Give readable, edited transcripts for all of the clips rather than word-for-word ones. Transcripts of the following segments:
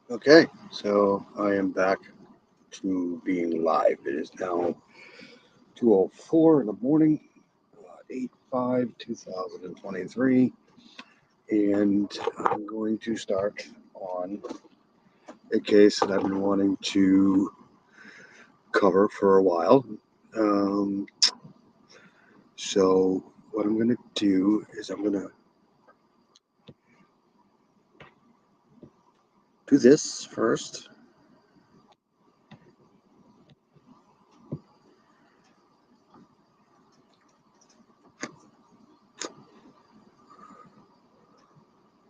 Okay, so I am back to being live. It is now 2:04 in the morning, 8/5/2023, and I'm going to start on a case that I've been wanting to cover for a while. Um, so what I'm going to do is I'm going to do this first.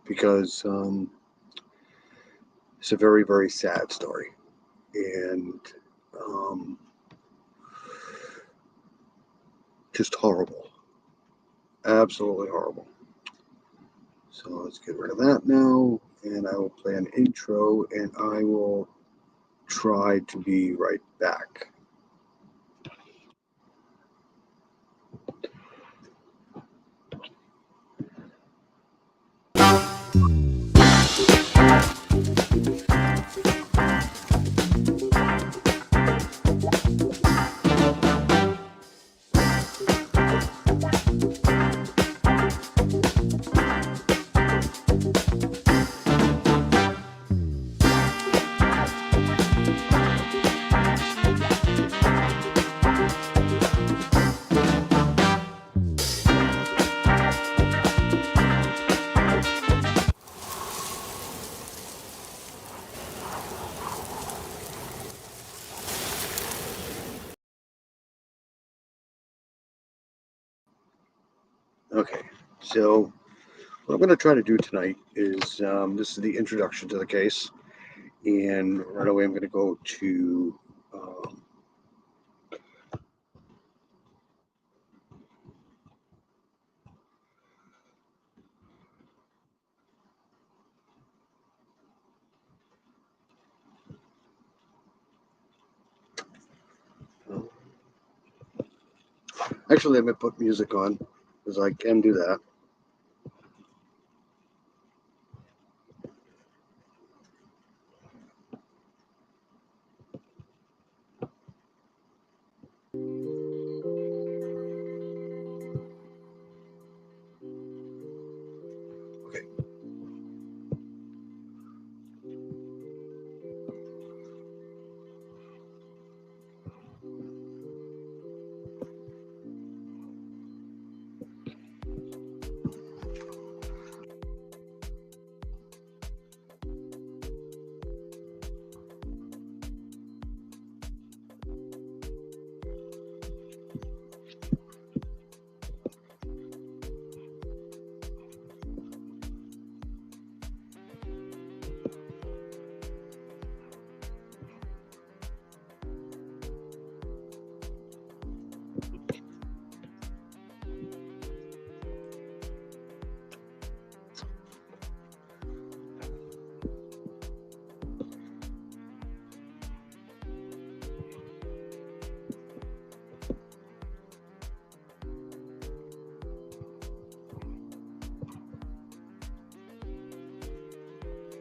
Because it's a very, very sad story. And um, just horrible. Absolutely horrible. So let's get rid of that now. And I will play an intro and I will try to be right back. Okay, so what I'm going to try to do tonight is this is the introduction to the case. And right away, I'm going to go to actually, I'm going to put music on because I can do that. Okay.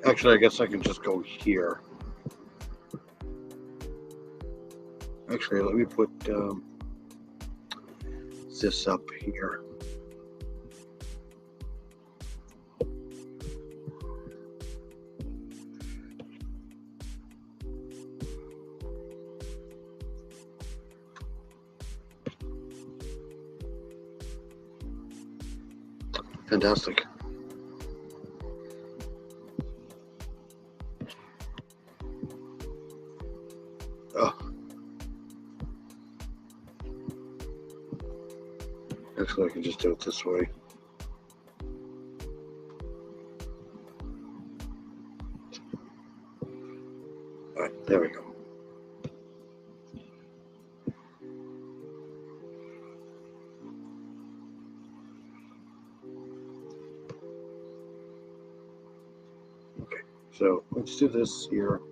Actually, I guess I can just go here. Actually, let me put this up here. Fantastic. Oh, actually, I can just do it this way. All right, there we go. Okay, so let's do this here.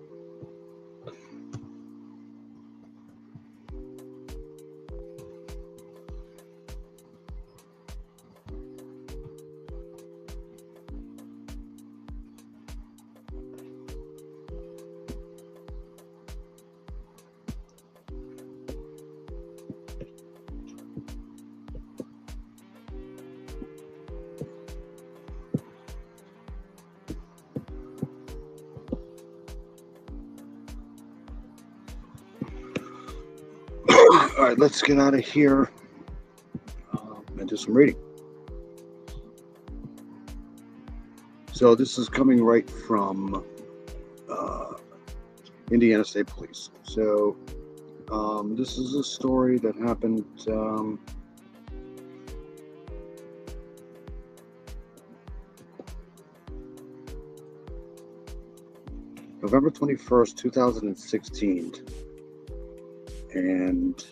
right, let's get out of here and do some reading. So this is coming right from Indiana State Police. So this is a story that happened November 21st, 2016. And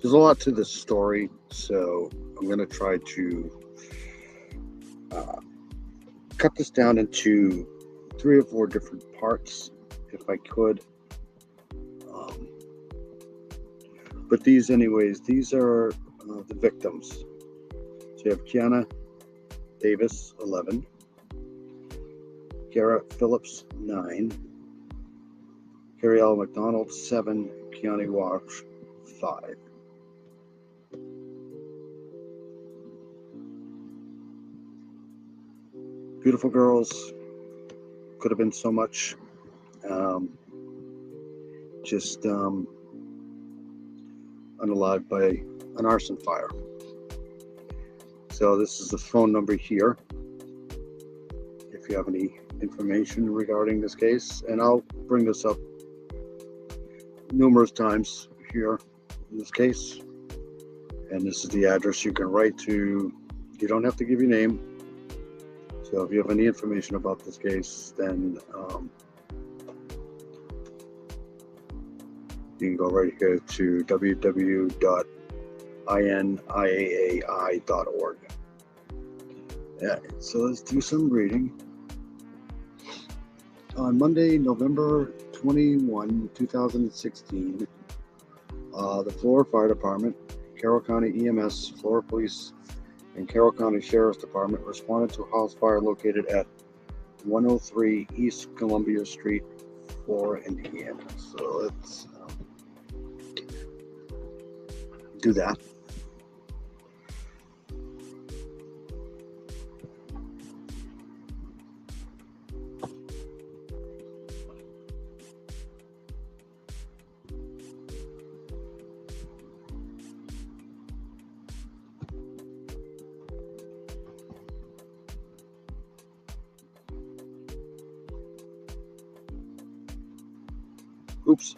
there's a lot to this story, so I'm going to try to cut this down into 3 or 4 different parts, if I could. But these are the victims. So you have Kiana Davis, 11, Garrett Phillips, 9, Carrie L. McDonald, 7, Keani Walsh, 5. Beautiful girls, could have been so much. Just unalived by an arson fire. So this is the phone number here if you have any information regarding this case, and I'll bring this up numerous times here in this case. And this is the address you can write to. You don't have to give your name. So if you have any information about this case, then you can go right here to www.iniaai.org. Yeah, so let's do some reading. On Monday, November 21, 2016, the Flora Fire Department, Carroll County EMS, Flora Police, and Carroll County Sheriff's Department responded to a house fire located at 103 East Columbia Street, Flora, Indiana. So let's do that. Oops.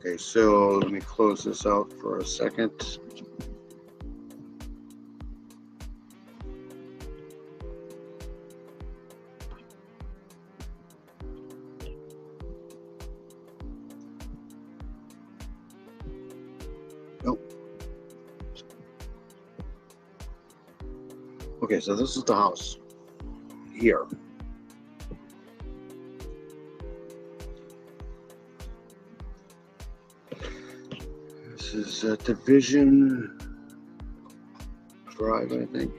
Okay, so let me close this out for a second. Nope. Okay, so this is the house here. This is Division Drive, I think.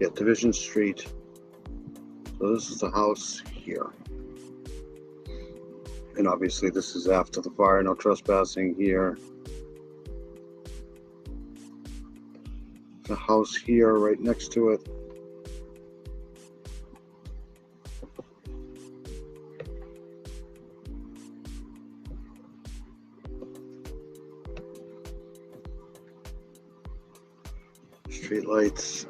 Yeah, Division Street. So this is the house here. And obviously this is after the fire, no trespassing here. The house here right next to it. Street lights.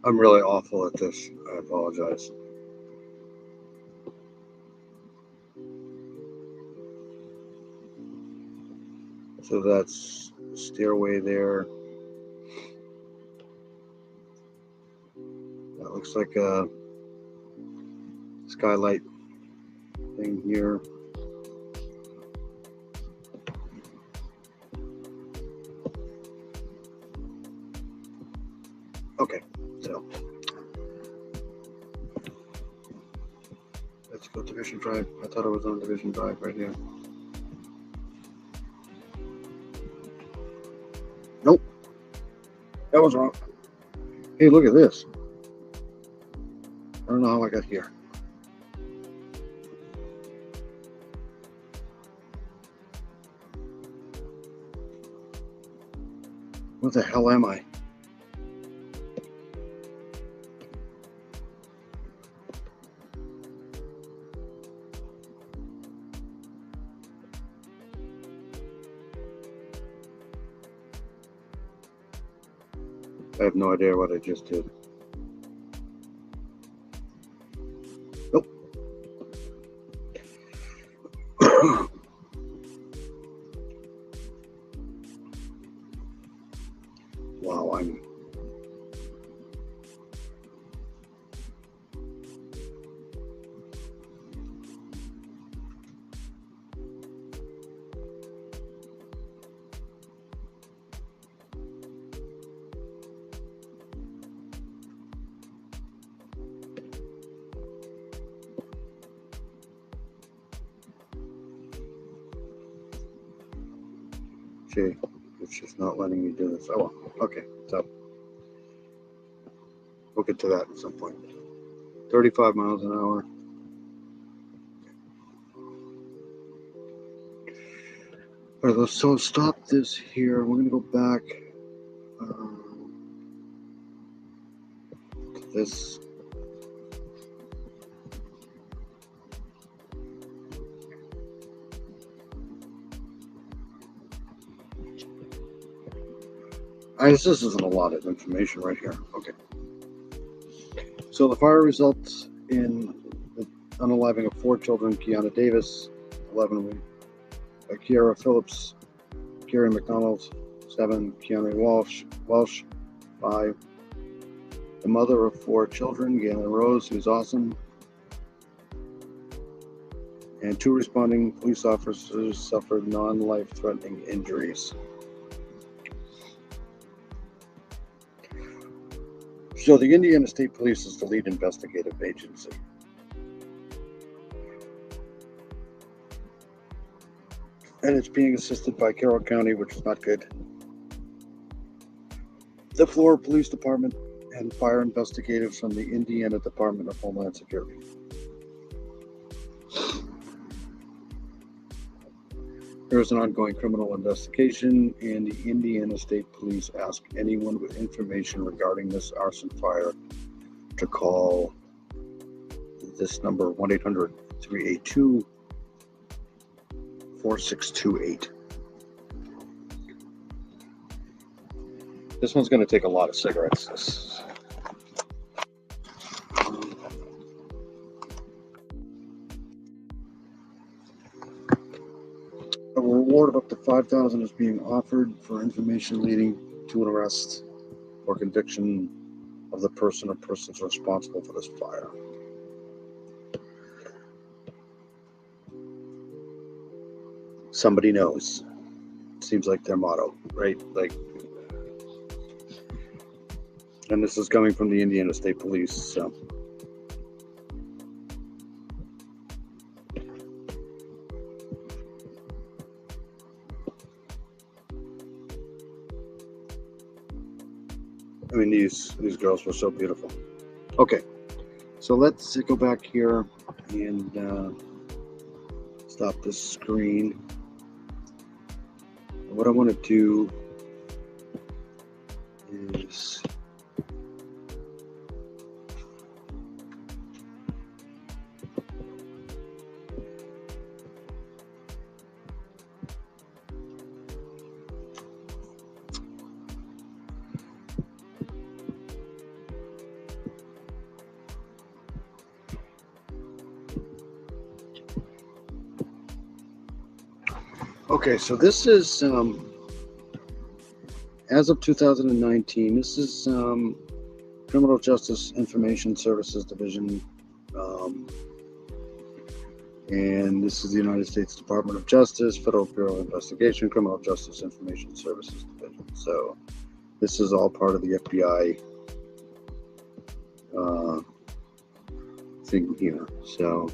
I'm really awful at this. I apologize. So that's the stairway there. That looks like a skylight thing here. Okay, so let's go to Division Drive. I thought it was on Division Drive right here. Nope, that was wrong. Hey, look at this. I don't know how I got here. What the hell am I? I have no idea what I just did. Nope. Wow, I'm... Okay, it's just not letting me do this. Oh well, okay, so we'll get to that at some point. 35 miles an hour. All right, so stop this here. We're gonna go back to this. This isn't a lot of information right here. Okay. So the fire results in the unaliving of 4 children: Kiana Davis, 11, Kiara Phillips, Carrie McDonald, 7, Kiana Walsh, 5. The mother of 4 children, Galen Rose, who's awesome, and 2 responding police officers suffered non-life-threatening injuries. So the Indiana State Police is the lead investigative agency. And it's being assisted by Carroll County, which is not good, the Flora Police Department, and fire investigatives from the Indiana Department of Homeland Security. There is an ongoing criminal investigation, and the Indiana State Police ask anyone with information regarding this arson fire to call this number, 1-800-382-4628. This one's going to take a lot of cigarettes. A reward of up to $5,000 is being offered for information leading to an arrest or conviction of the person or persons responsible for this fire. Somebody knows. Seems like their motto, right? Like, and this is coming from the Indiana State Police, so. I mean, these girls were so beautiful. Okay, so let's go back here and stop this screen. What I want to do is Okay, so this is as of 2019. This is Criminal Justice Information Services Division, and this is the United States Department of Justice, Federal Bureau of Investigation, Criminal Justice Information Services Division. So this is all part of the FBI thing here. So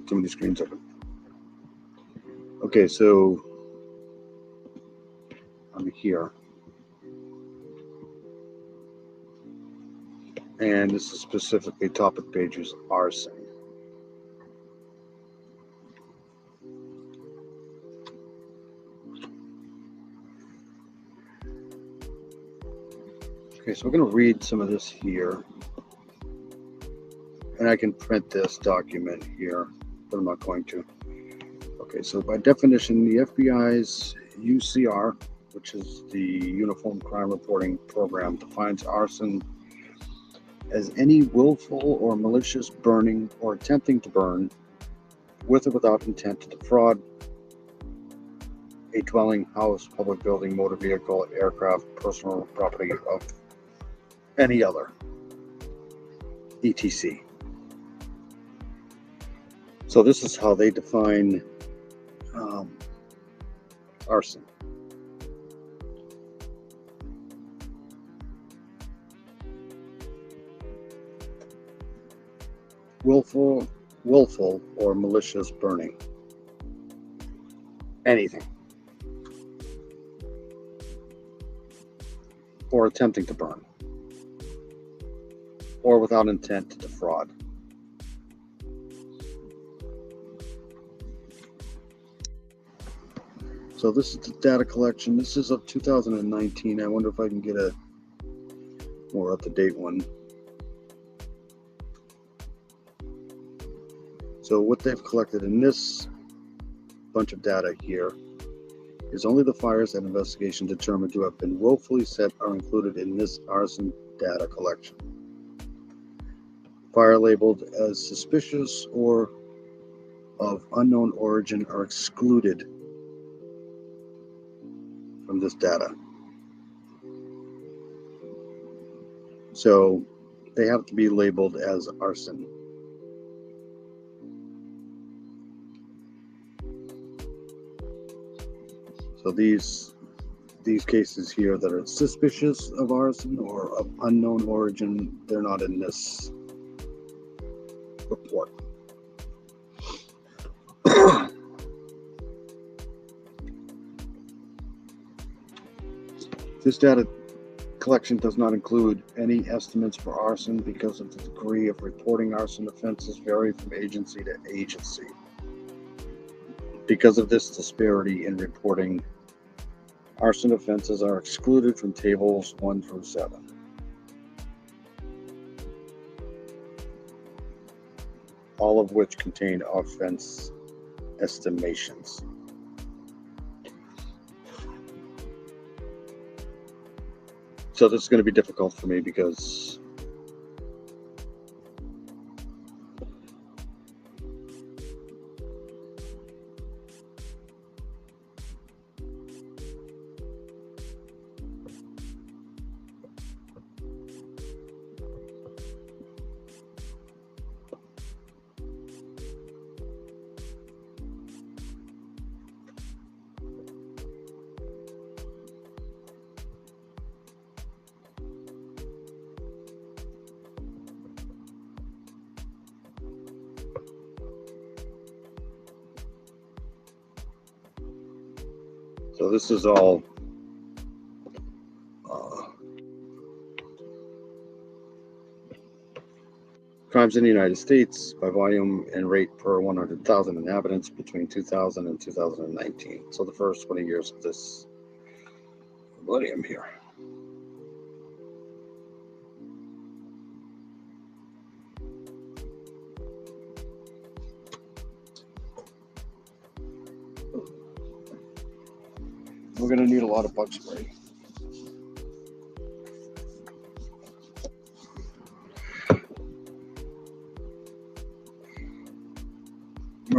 too many screens open. Okay, so I'm here, and this is specifically topic pages arson. Okay, so we're going to read some of this here, and I can print this document here, but I'm not going to. Okay, so by definition, the FBI's UCR, which is the Uniform Crime Reporting Program, defines arson as any willful or malicious burning or attempting to burn, with or without intent to defraud, a dwelling, house, public building, motor vehicle, aircraft, personal property of any other, etc. So this is how they define arson. Willful or malicious burning. Anything. Or attempting to burn. Or without intent to defraud. So this is the data collection. This is of 2019. I wonder if I can get a more up-to-date one. So what they've collected in this bunch of data here is only the fires that investigation determined to have been willfully set are included in this arson data collection. Fire labeled as suspicious or of unknown origin are excluded from this data. So they have to be labeled as arson. So these cases here that are suspicious of arson or of unknown origin, they're not in this report. This data collection does not include any estimates for arson because of the degree of reporting arson offenses vary from agency to agency. Because of this disparity in reporting, arson offenses are excluded from tables 1 through 7. All of which contain offense estimations. So this is going to be difficult for me because so this is all crimes in the United States by volume and rate per 100,000 inhabitants between 2000 and 2019. So the first 20 years of this millennium here. We're going to need a lot of bug spray.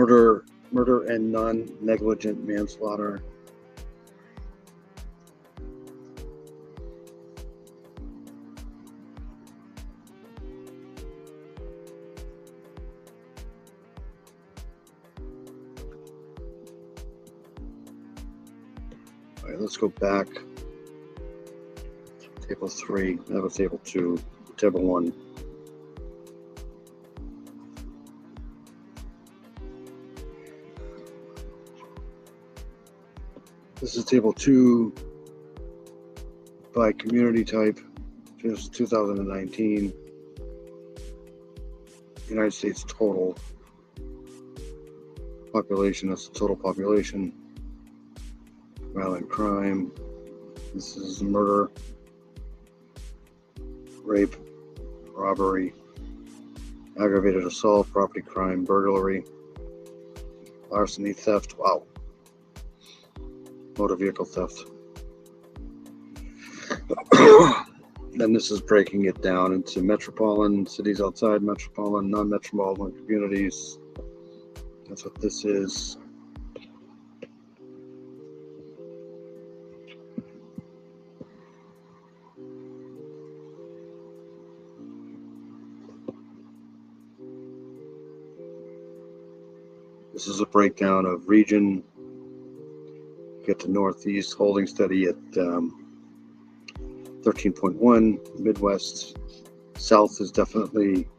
murder and non-negligent manslaughter. All right, let's go back. Table 3, that was Table 2, Table 1. This is Table 2 by community type. This is 2019. United States total population. That's the total population. Violent crime. This is murder, rape, robbery, aggravated assault, property crime, burglary, larceny, theft. Wow. Motor vehicle theft. Then this is breaking it down into metropolitan, cities outside metropolitan, non-metropolitan communities. That's what this is. This is a breakdown of region. Get to Northeast holding steady at 13.1. Midwest, South is definitely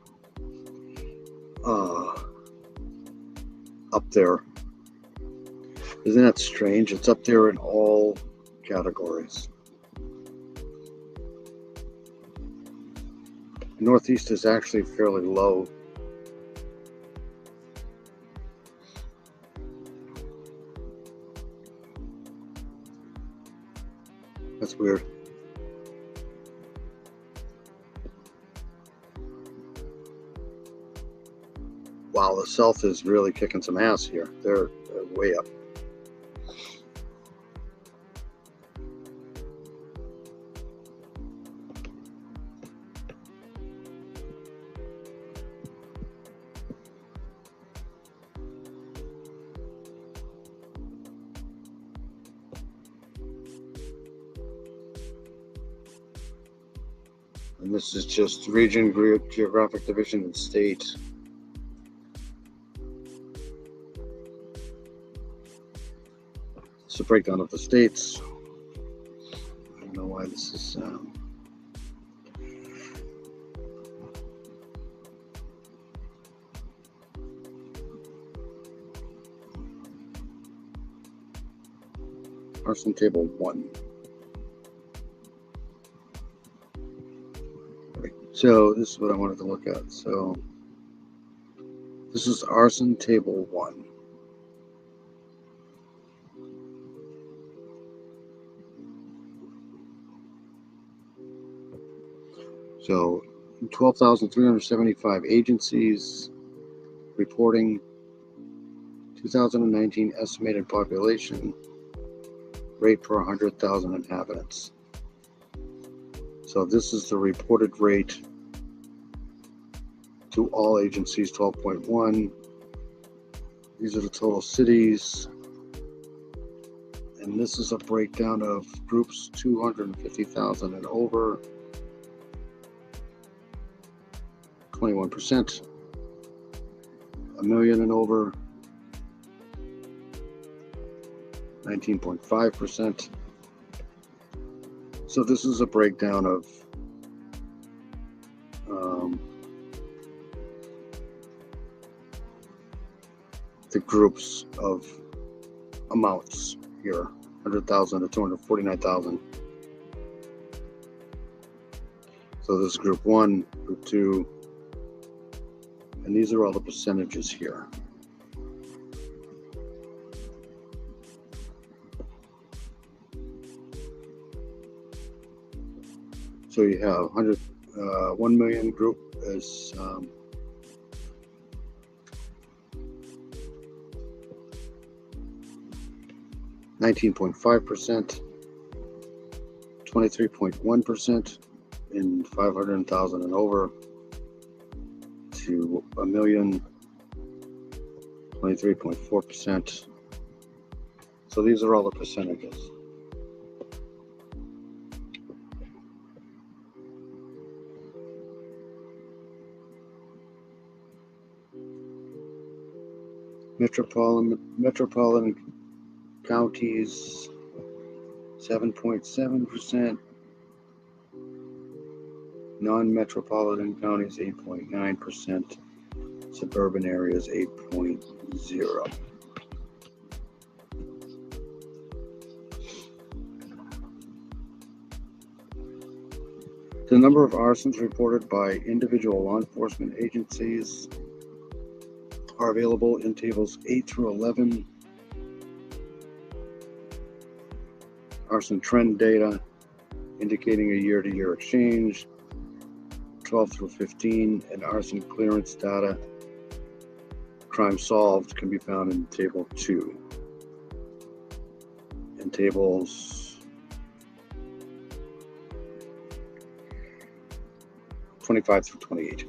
up there. Isn't that strange? It's up there in all categories. Northeast is actually fairly low. That's weird. Wow, the South is really kicking some ass here. They're way up. And this is just region, group, geographic division, and state. It's a breakdown of the states. I don't know why this is. Arson Table 1. So this is what I wanted to look at. So this is Arson Table 1. So 12,375 agencies reporting 2019 estimated population rate per 100,000 inhabitants. So this is the reported rate to all agencies, 12.1. These are the total cities. And this is a breakdown of groups 250,000 and over, 21%, a million and over, 19.5%. So this is a breakdown of the groups of amounts here, 100,000 to 249,000. So this is group 1, group 2, and these are all the percentages here. So you have 1 million group is 19.5%, 23.1% in 500,000 and over, to a million 23.4%. So these are all the percentages. Metropolitan counties 7.7%, non-metropolitan counties 8.9%, suburban areas 8.0%. The number of arsons reported by individual law enforcement agencies are available in tables 8 through 11. Arson trend data indicating a year-to-year exchange, 12 through 15, and arson clearance data, crime solved, can be found in table 2. In tables 25 through 28.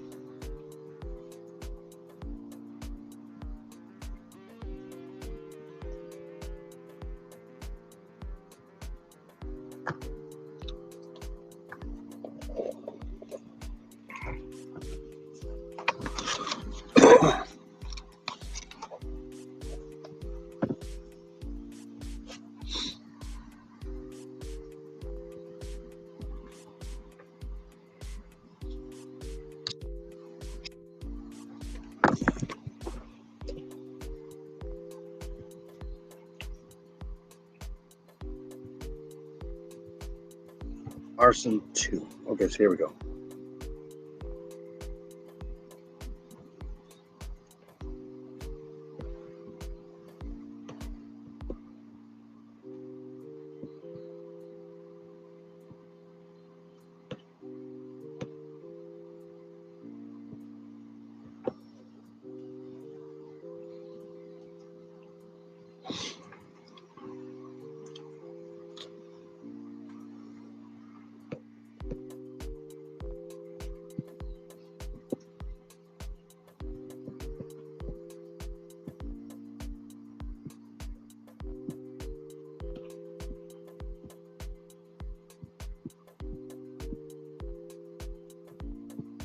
Arson 2. Okay, so here we go.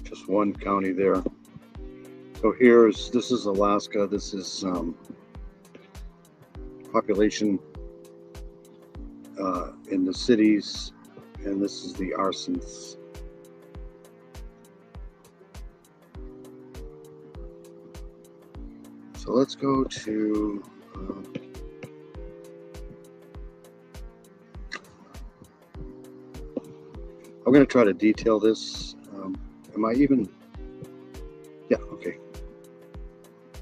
Just one county there. So this is Alaska. This is population in the cities, and this is the arsons. So let's go to I'm going to try to detail this. Am I even? Yeah, okay.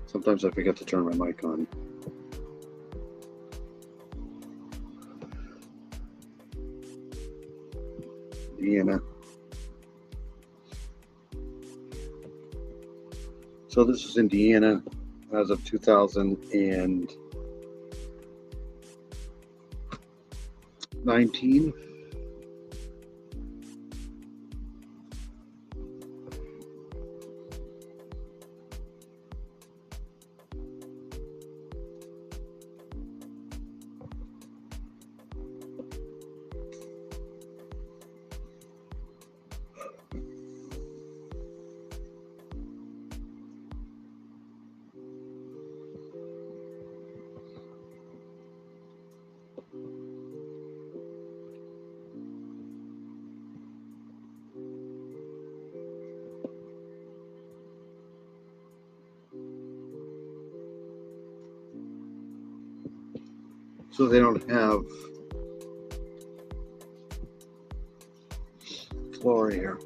Sometimes I forget to turn my mic on. Indiana. So this is Indiana as of 2019. So they don't have Flora here.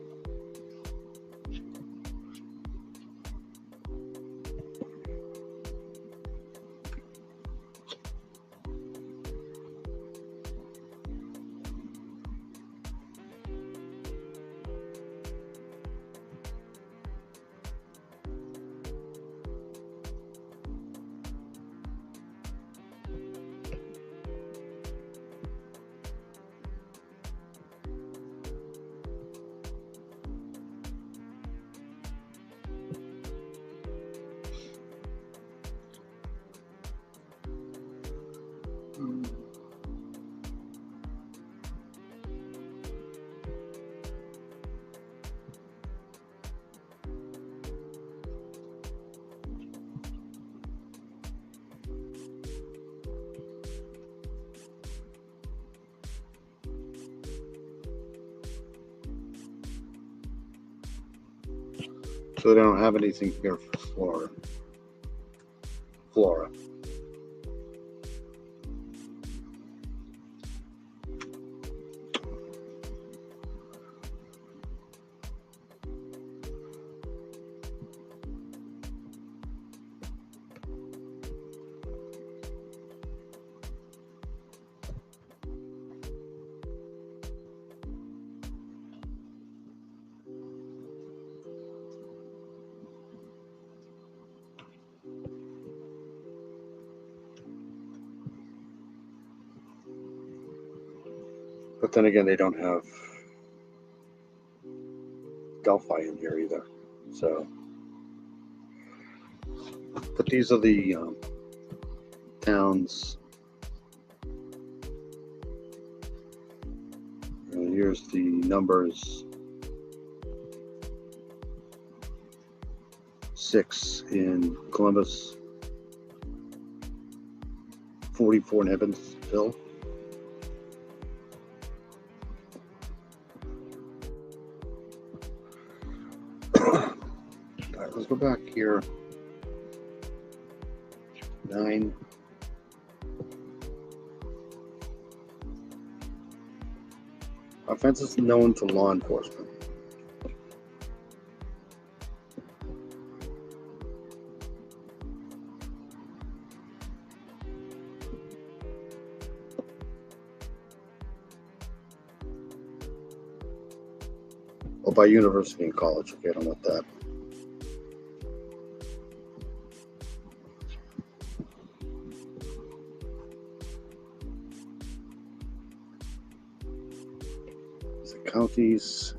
So they don't have anything here for Flora. But then again, they don't have Delphi in here either. So, but these are the towns. And here's the numbers. 6 in Columbus, 44 in Evansville. All right, let's go back here. 9. Offenses known to law enforcement. Or by university and college. Okay, I don't want that. The counties.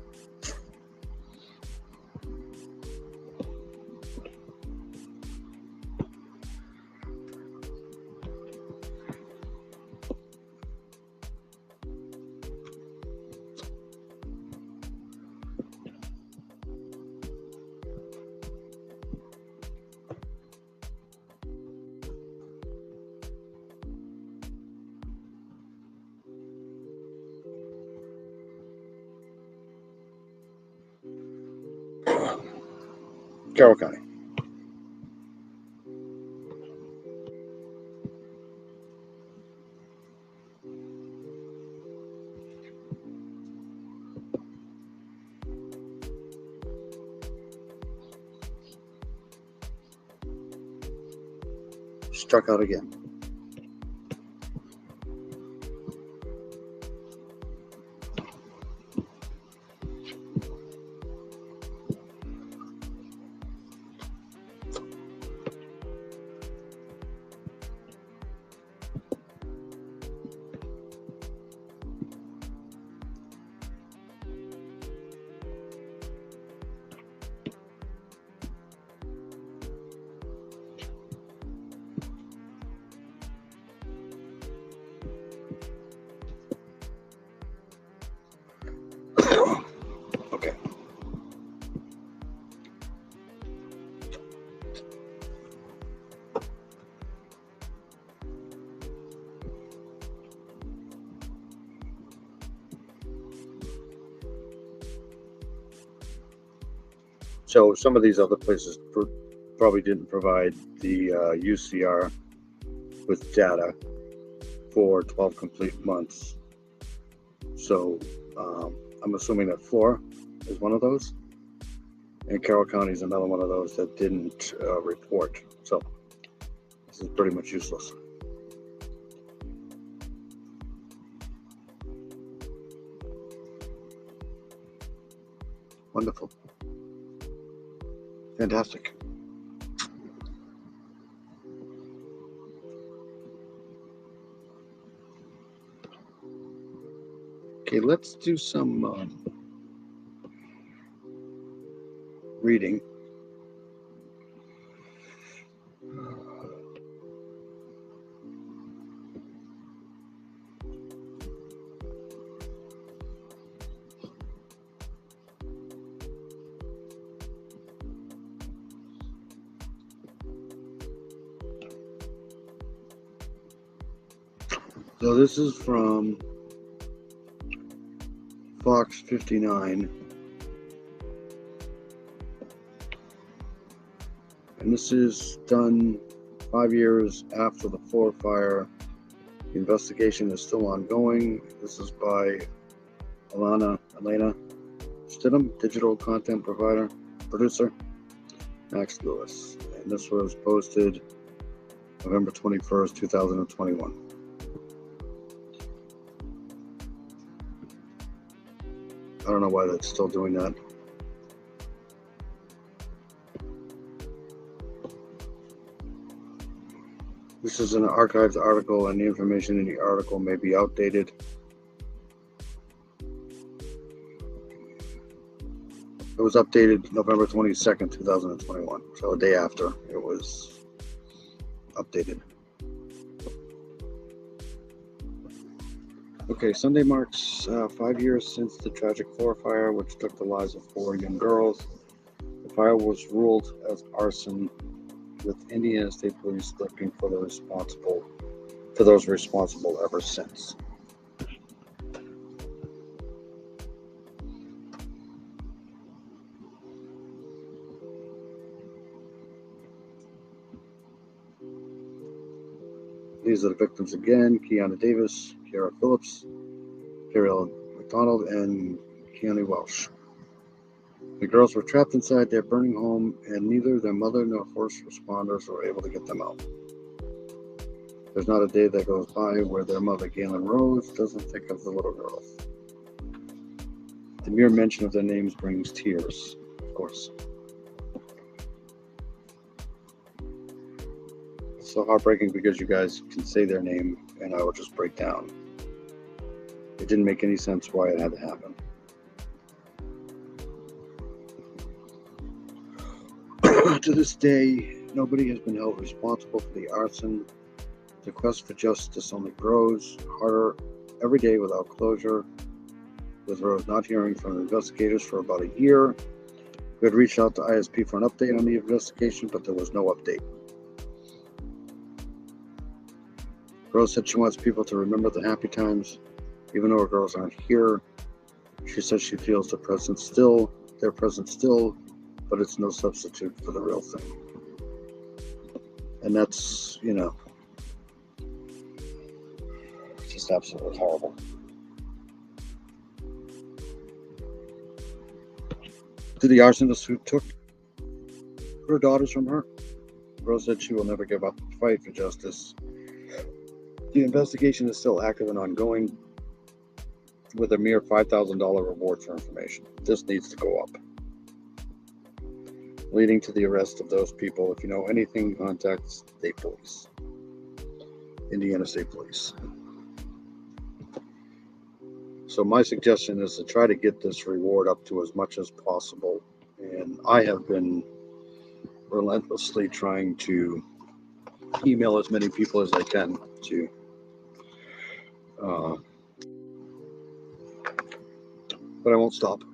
Carroll County. Struck out again. Okay. So some of these other places probably didn't provide the UCR with data for 12 complete months. So I'm assuming that Flora is one of those, and Carroll County is another one of those that didn't report. So this is pretty much useless. Wonderful. Fantastic. Okay, let's do some reading. So this is from Fox 59. And this is done 5 years after the Flora fire. The investigation is still ongoing. This is by Elena Stidham, digital content producer, Max Lewis. And this was posted November 21st, 2021. I don't know why that's still doing that. This is an archived article, and the information in the article may be outdated. It was updated November 22nd, 2021, so a day after it was updated. Okay, Sunday marks 5 years since the tragic Flora fire, which took the lives of 4 young girls. The fire was ruled as arson, with Indiana State Police looking for those responsible ever since. These are the victims again: Kiana Davis, Kiara Phillips, Carol McDonald, and Keanu Welsh. The girls were trapped inside their burning home, and neither their mother nor first responders were able to get them out. There's not a day that goes by where their mother, Galen Rose, doesn't think of the little girls. The mere mention of their names brings tears, of course. It's so heartbreaking because you guys can say their name, and I will just break down. It didn't make any sense why it had to happen. To this day, nobody has been held responsible for the arson. The quest for justice only grows harder every day without closure, with Rose not hearing from investigators for about a year. We had reached out to ISP for an update on the investigation, but there was no update. Rose said she wants people to remember the happy times, even though her girls aren't here. She says she feels their presence still, but it's no substitute for the real thing. And that's, just absolutely horrible. To the arsonist who took her daughters from her, Rose said she will never give up the fight for justice. The investigation is still active and ongoing, with a mere $5,000 reward for information. This needs to go up, leading to the arrest of those people. If you know anything, contact State Police, Indiana State Police. So my suggestion is to try to get this reward up to as much as possible, and I have been relentlessly trying to email as many people as I can to but I won't stop.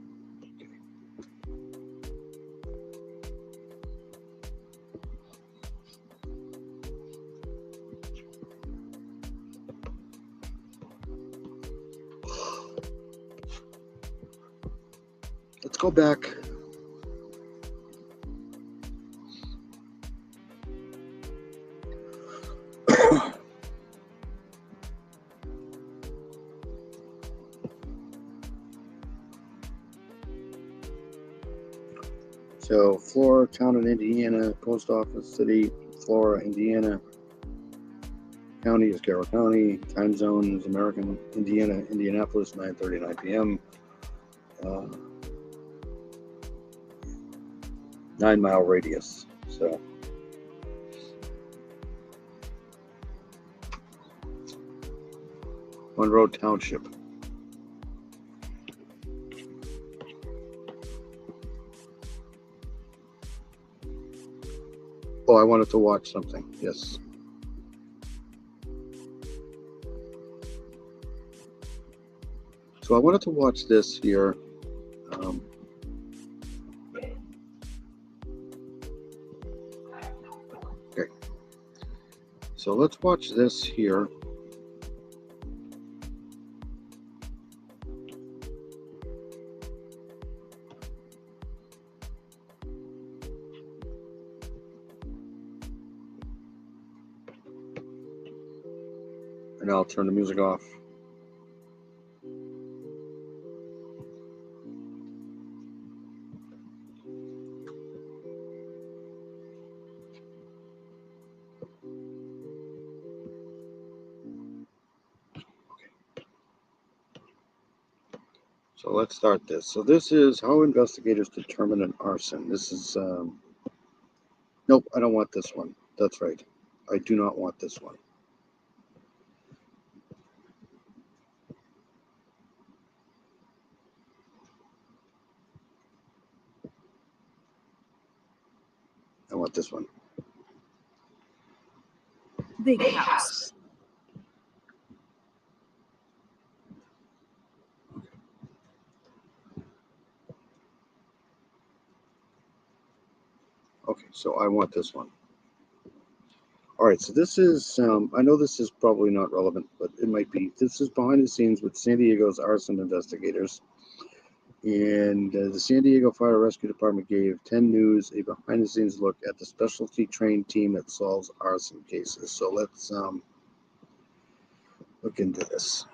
Let's go back. So, Flora, town in Indiana, post office, city, Flora, Indiana. County is Carroll County. Time zone is American, Indiana, Indianapolis, 9:39 p.m. 9-mile radius. So, Monroe Township. Oh, I wanted to watch something. Yes. So I wanted to watch this here. Okay. So let's watch this here. And I'll turn the music off. So let's start this. So this is how investigators determine an arson. This is, nope, I don't want this one. That's right. I do not want this one. I want this one. Big house. Okay, so I want this one. All right, so this is, I know this is probably not relevant, but it might be. This is behind the scenes with San Diego's arson investigators. And the San Diego Fire Rescue Department gave 10 News a behind the scenes look at the specialty trained team that solves arson cases. So let's look into this.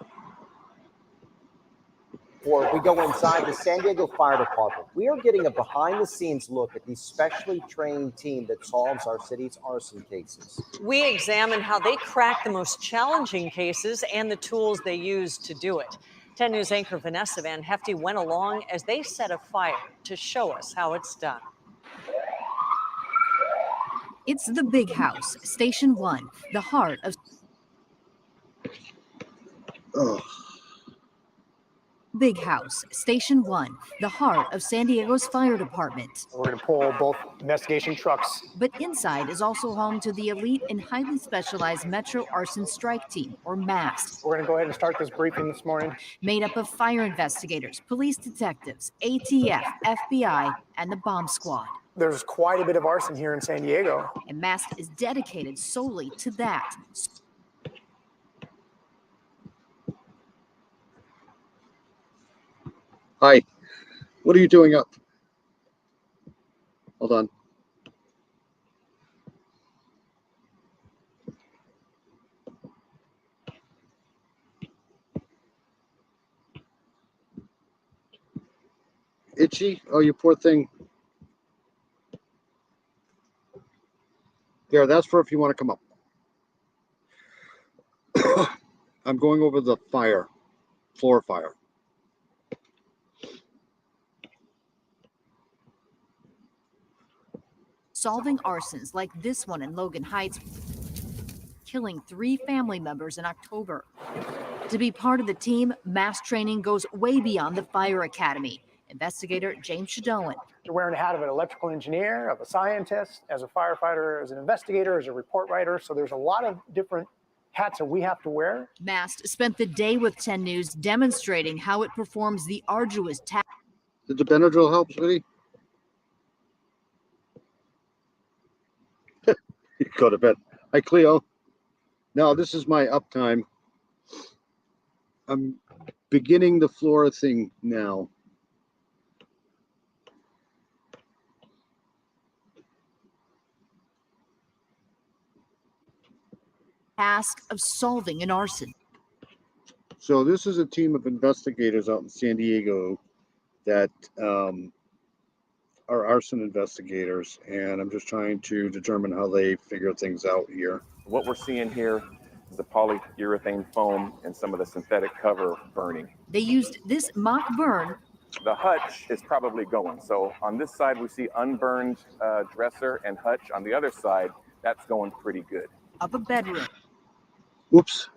Before we go inside the San Diego Fire Department, we are getting a behind-the-scenes look at the specially trained team that solves our city's arson cases. We examine how they crack the most challenging cases and the tools they use to do it. 10 News anchor Vanessa Van Hefty went along as they set a fire to show us how it's done. It's the Big House, Station 1, the heart of Big House, Station 1, the heart of San Diego's fire department. We're going to pull both investigation trucks. But inside is also home to the elite and highly specialized Metro Arson Strike Team, or MAST. We're going to go ahead and start this briefing this morning. Made up of fire investigators, police detectives, ATF, FBI, and the bomb squad. There's quite a bit of arson here in San Diego. And MAST is dedicated solely to that. Hi, what are you doing up? Hold on. Itchy? Oh, you poor thing. There, that's for if you want to come up. I'm going over the fire, Flora fire. Solving arsons like this one in Logan Heights, killing 3 family members in October. To be part of the team, MAST training goes way beyond the fire academy. Investigator James Shadowan. You're wearing a hat of an electrical engineer, of a scientist, as a firefighter, as an investigator, as a report writer. So there's a lot of different hats that we have to wear. MAST spent the day with 10 News demonstrating how it performs the arduous task. Did the Benadryl help, sweetie? You go to bed. Hi, Cleo. Now, this is my uptime. I'm beginning the Flora thing now. Task of solving an arson. So this is a team of investigators out in San Diego that are arson investigators, and I'm just trying to determine how they figure things out here. What we're seeing here is the polyurethane foam and some of the synthetic cover burning. They used this mock burn. The hutch is probably going. So on this side, we see unburned dresser and hutch. On the other side, that's going pretty good. Up a bedroom. Whoops.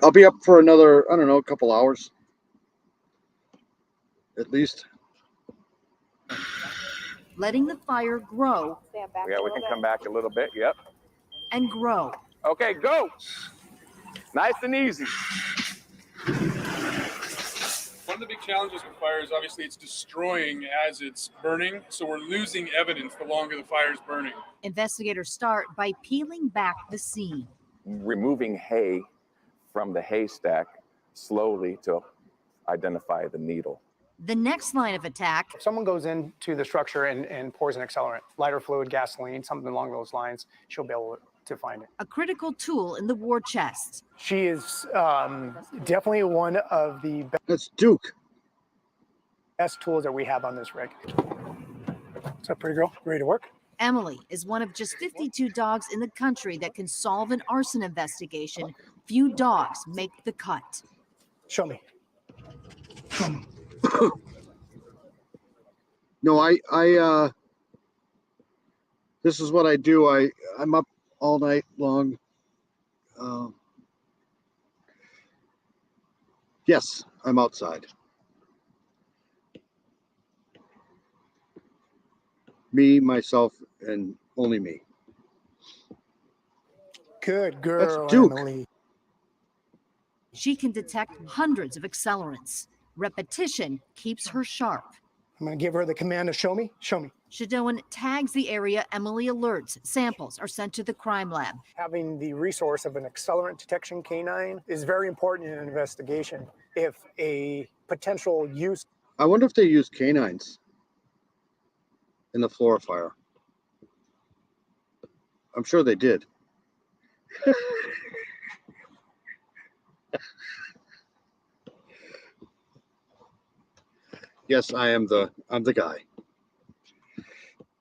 I'll be up for another, I don't know, a couple hours. At least. Letting the fire grow. Yeah, we can come back a little bit. Yep. And grow. Okay, go. Nice and easy. One of the big challenges with fire is obviously it's destroying as it's burning, so we're losing evidence the longer the fire is burning. Investigators start by peeling back the scene. Removing hay from the haystack slowly to identify the needle. The next line of attack, If someone goes into the structure and pours an accelerant, lighter fluid, gasoline, something along those lines, she'll be able to find it. a critical tool in the war chest. She is definitely one of the That's Duke. best tools that we have on this rig. What's up, pretty girl? Ready to work? Emily is one of just 52 dogs in the country that can solve an arson investigation. Few dogs make the cut. Show me. No, this is what I do. I'm up all night long. Yes, I'm outside. Me, myself, and only me. Good girl, That's Duke. Emily. She can detect hundreds of accelerants. Repetition keeps her sharp. I'm going to give her the command to show me. Show me. Shadoan tags the area Emily alerts. Samples are sent to the crime lab. Having the resource of an accelerant detection canine is very important in an investigation. If a potential use. I wonder if they use canines in the Flora fire. I'm sure they did. Yes, I'm the guy.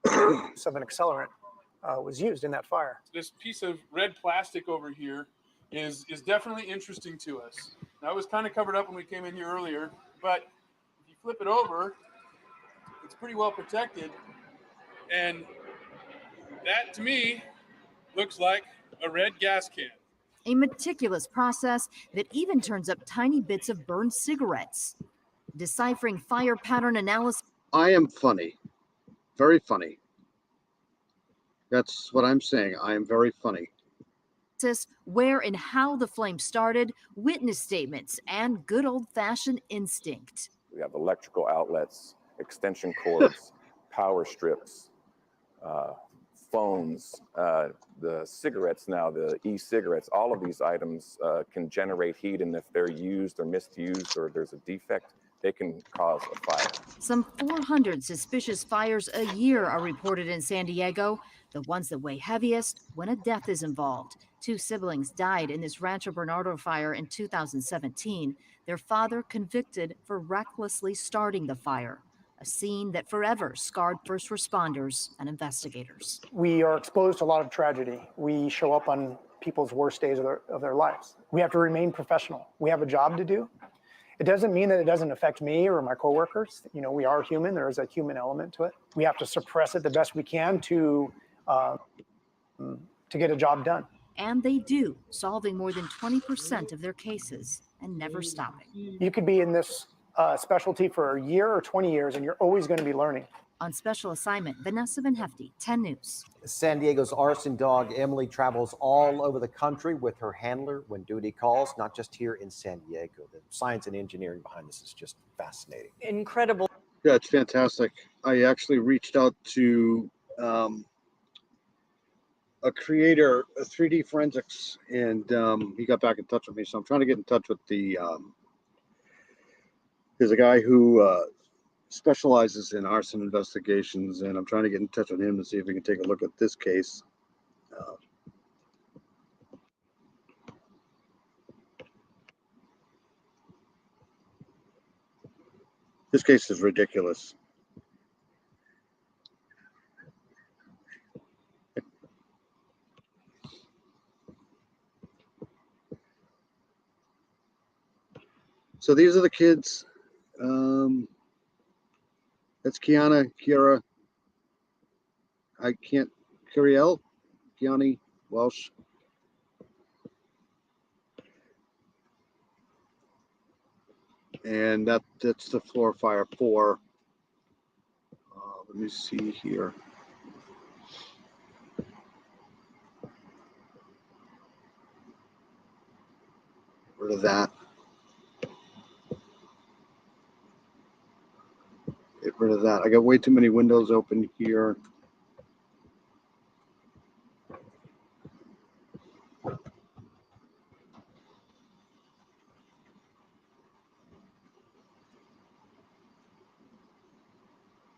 Of an accelerant was used in that fire. This piece of red plastic over here is definitely interesting to us. Now, it was kind of covered up when we came in here earlier, but if you flip it over, it's pretty well protected. And that, to me, looks like a red gas can. A meticulous process that even turns up tiny bits of burned cigarettes. Deciphering fire pattern analysis. I am funny. Very funny. That's what I'm saying. I am very funny. Where and how the flame started, witness statements, and good old-fashioned instinct. We have electrical outlets, extension cords, power strips, phones, the cigarettes now, the e-cigarettes, all of these items can generate heat, and if they're used or misused or there's a defect, they can cause a fire. Some 400 suspicious fires a year are reported in San Diego, the ones that weigh heaviest when a death is involved. 2 siblings died in this Rancho Bernardo fire in 2017, their father convicted for recklessly starting the fire, a scene that forever scarred first responders and investigators. We are exposed to a lot of tragedy. We show up on people's worst days of their lives. We have to remain professional. We have a job to do. It doesn't mean that it doesn't affect me or my coworkers. You know, we are human. There is a human element to it. We have to suppress it the best we can to get a job done. And they do, solving more than 20% of their cases and never stopping. You could be in this specialty for a year or 20 years, and you're always going to be learning. On special assignment, Vanessa Van Hefty, 10 News. San Diego's arson dog, Emily, travels all over the country with her handler when duty calls, not just here in San Diego. The science and engineering behind this is just fascinating. Incredible. Yeah, it's fantastic. I actually reached out to a creator, 3D Forensics, and he got back in touch with me. So I'm trying to get in touch with the. There's a guy who specializes in arson investigations, and I'm trying to get in touch with him to see if we can take a look at this case. This case is ridiculous. So these are the kids. That's Kiara. I can't. Kiani Welsh. And that's the Flora Fire 4. Let me see here. Rid of that. Get rid of that. I got way too many windows open here.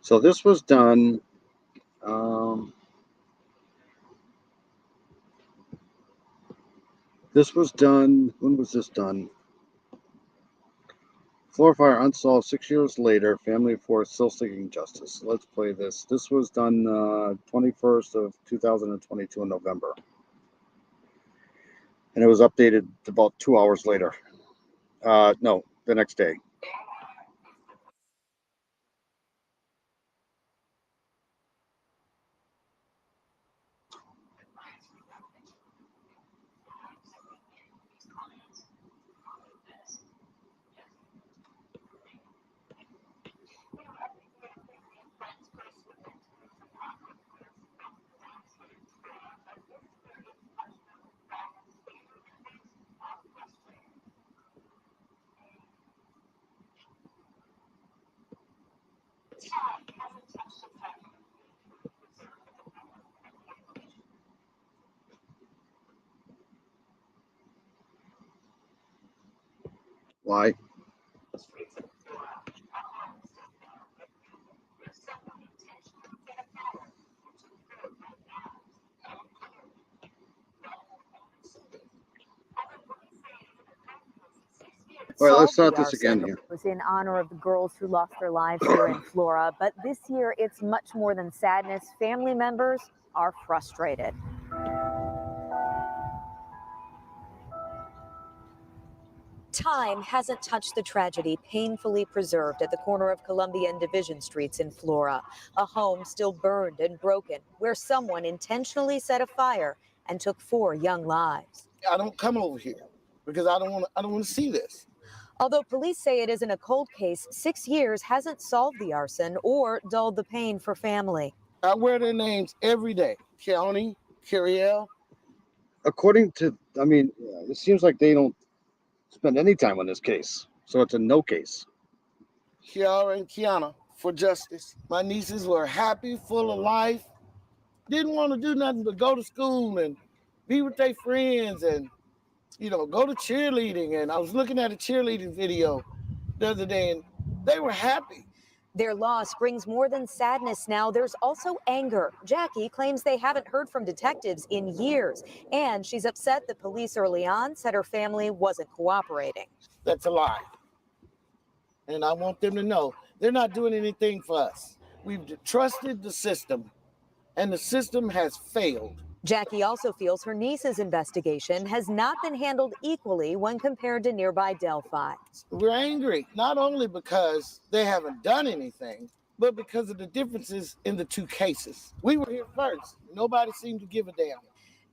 So this was done. Um, this was done. When was this done? Flora fire unsolved 6 years later. Family of four still seeking justice. Let's play this. This was done 21st of 2022 in November. And it was updated about 2 hours later. No, the next day. Why? All right, let's start this again here. Was in honor of the girls who lost their lives here in Flora, but this year it's much more than sadness. Family members are frustrated. Time hasn't touched the tragedy painfully preserved at the corner of Columbia and Division Streets in Flora. A home still burned and broken, where someone intentionally set a fire and took 4 young lives. I don't come over here because I don't want to see this. Although police say it isn't a cold case, 6 years hasn't solved the arson or dulled the pain for family. I wear their names every day. Keone, Kyriel. According to, it seems like they don't spend any time on this case. So it's a no case. Kiara and Kiana for justice. My nieces were happy, full of life, didn't want to do nothing but go to school and be with their friends and, go to cheerleading. And I was looking at a cheerleading video the other day and they were happy. Their loss brings more than sadness now. There's also anger. Jackie claims they haven't heard from detectives in years, and she's upset that police early on said her family wasn't cooperating. That's a lie. And I want them to know they're not doing anything for us. We've trusted the system, and the system has failed. Jackie also feels her niece's investigation has not been handled equally when compared to nearby Delphi. We're angry, not only because they haven't done anything, but because of the differences in the two cases. We were here first. Nobody seemed to give a damn.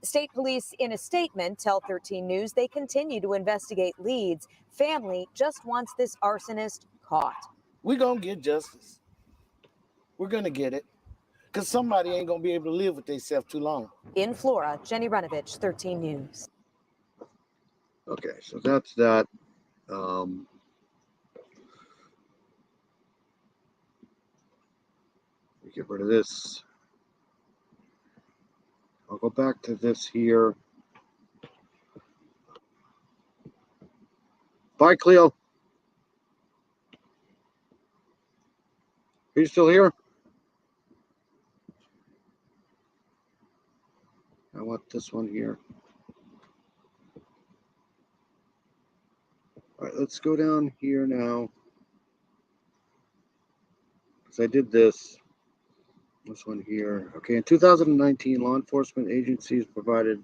State police in a statement tell 13 News they continue to investigate leads. Family just wants this arsonist caught. We're going to get justice. We're going to get it. Because somebody ain't going to be able to live with themselves too long. In Flora, Jenny Renovich, 13 News. Okay, so that's that. We get rid of this. I'll go back to this here. Bye, Cleo. Are you still here? I want this one here. All right, let's go down here now. Because I did this. This one here. Okay, in 2019, law enforcement agencies provided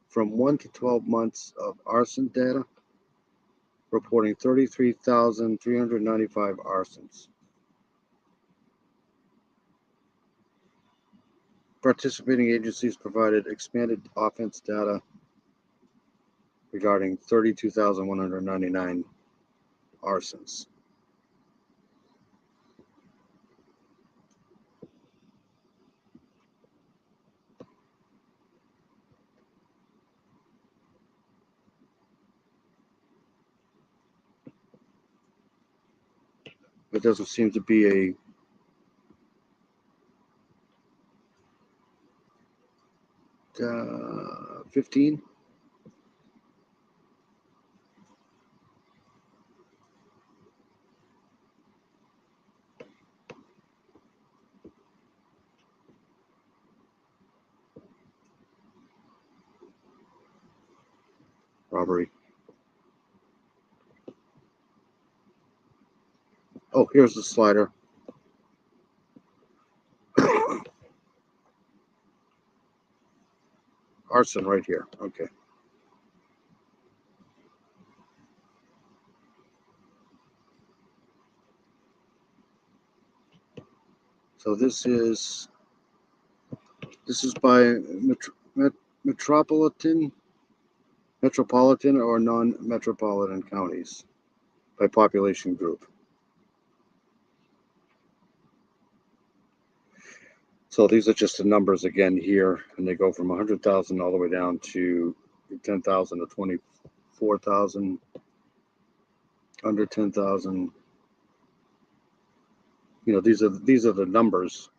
from 1 to 12 months of arson data, reporting 33,395 arsons. Participating agencies provided expanded offense data regarding 32,199 arsons. There doesn't seem to be a uh, 15. robbery. Oh, here's the slider. Arson right here. Okay. So this is by metropolitan or non-metropolitan counties by population group. So these are just the numbers again here, and they go from 100,000 all the way down to 10,000 to 24,000, under 10,000. You know, these are the numbers.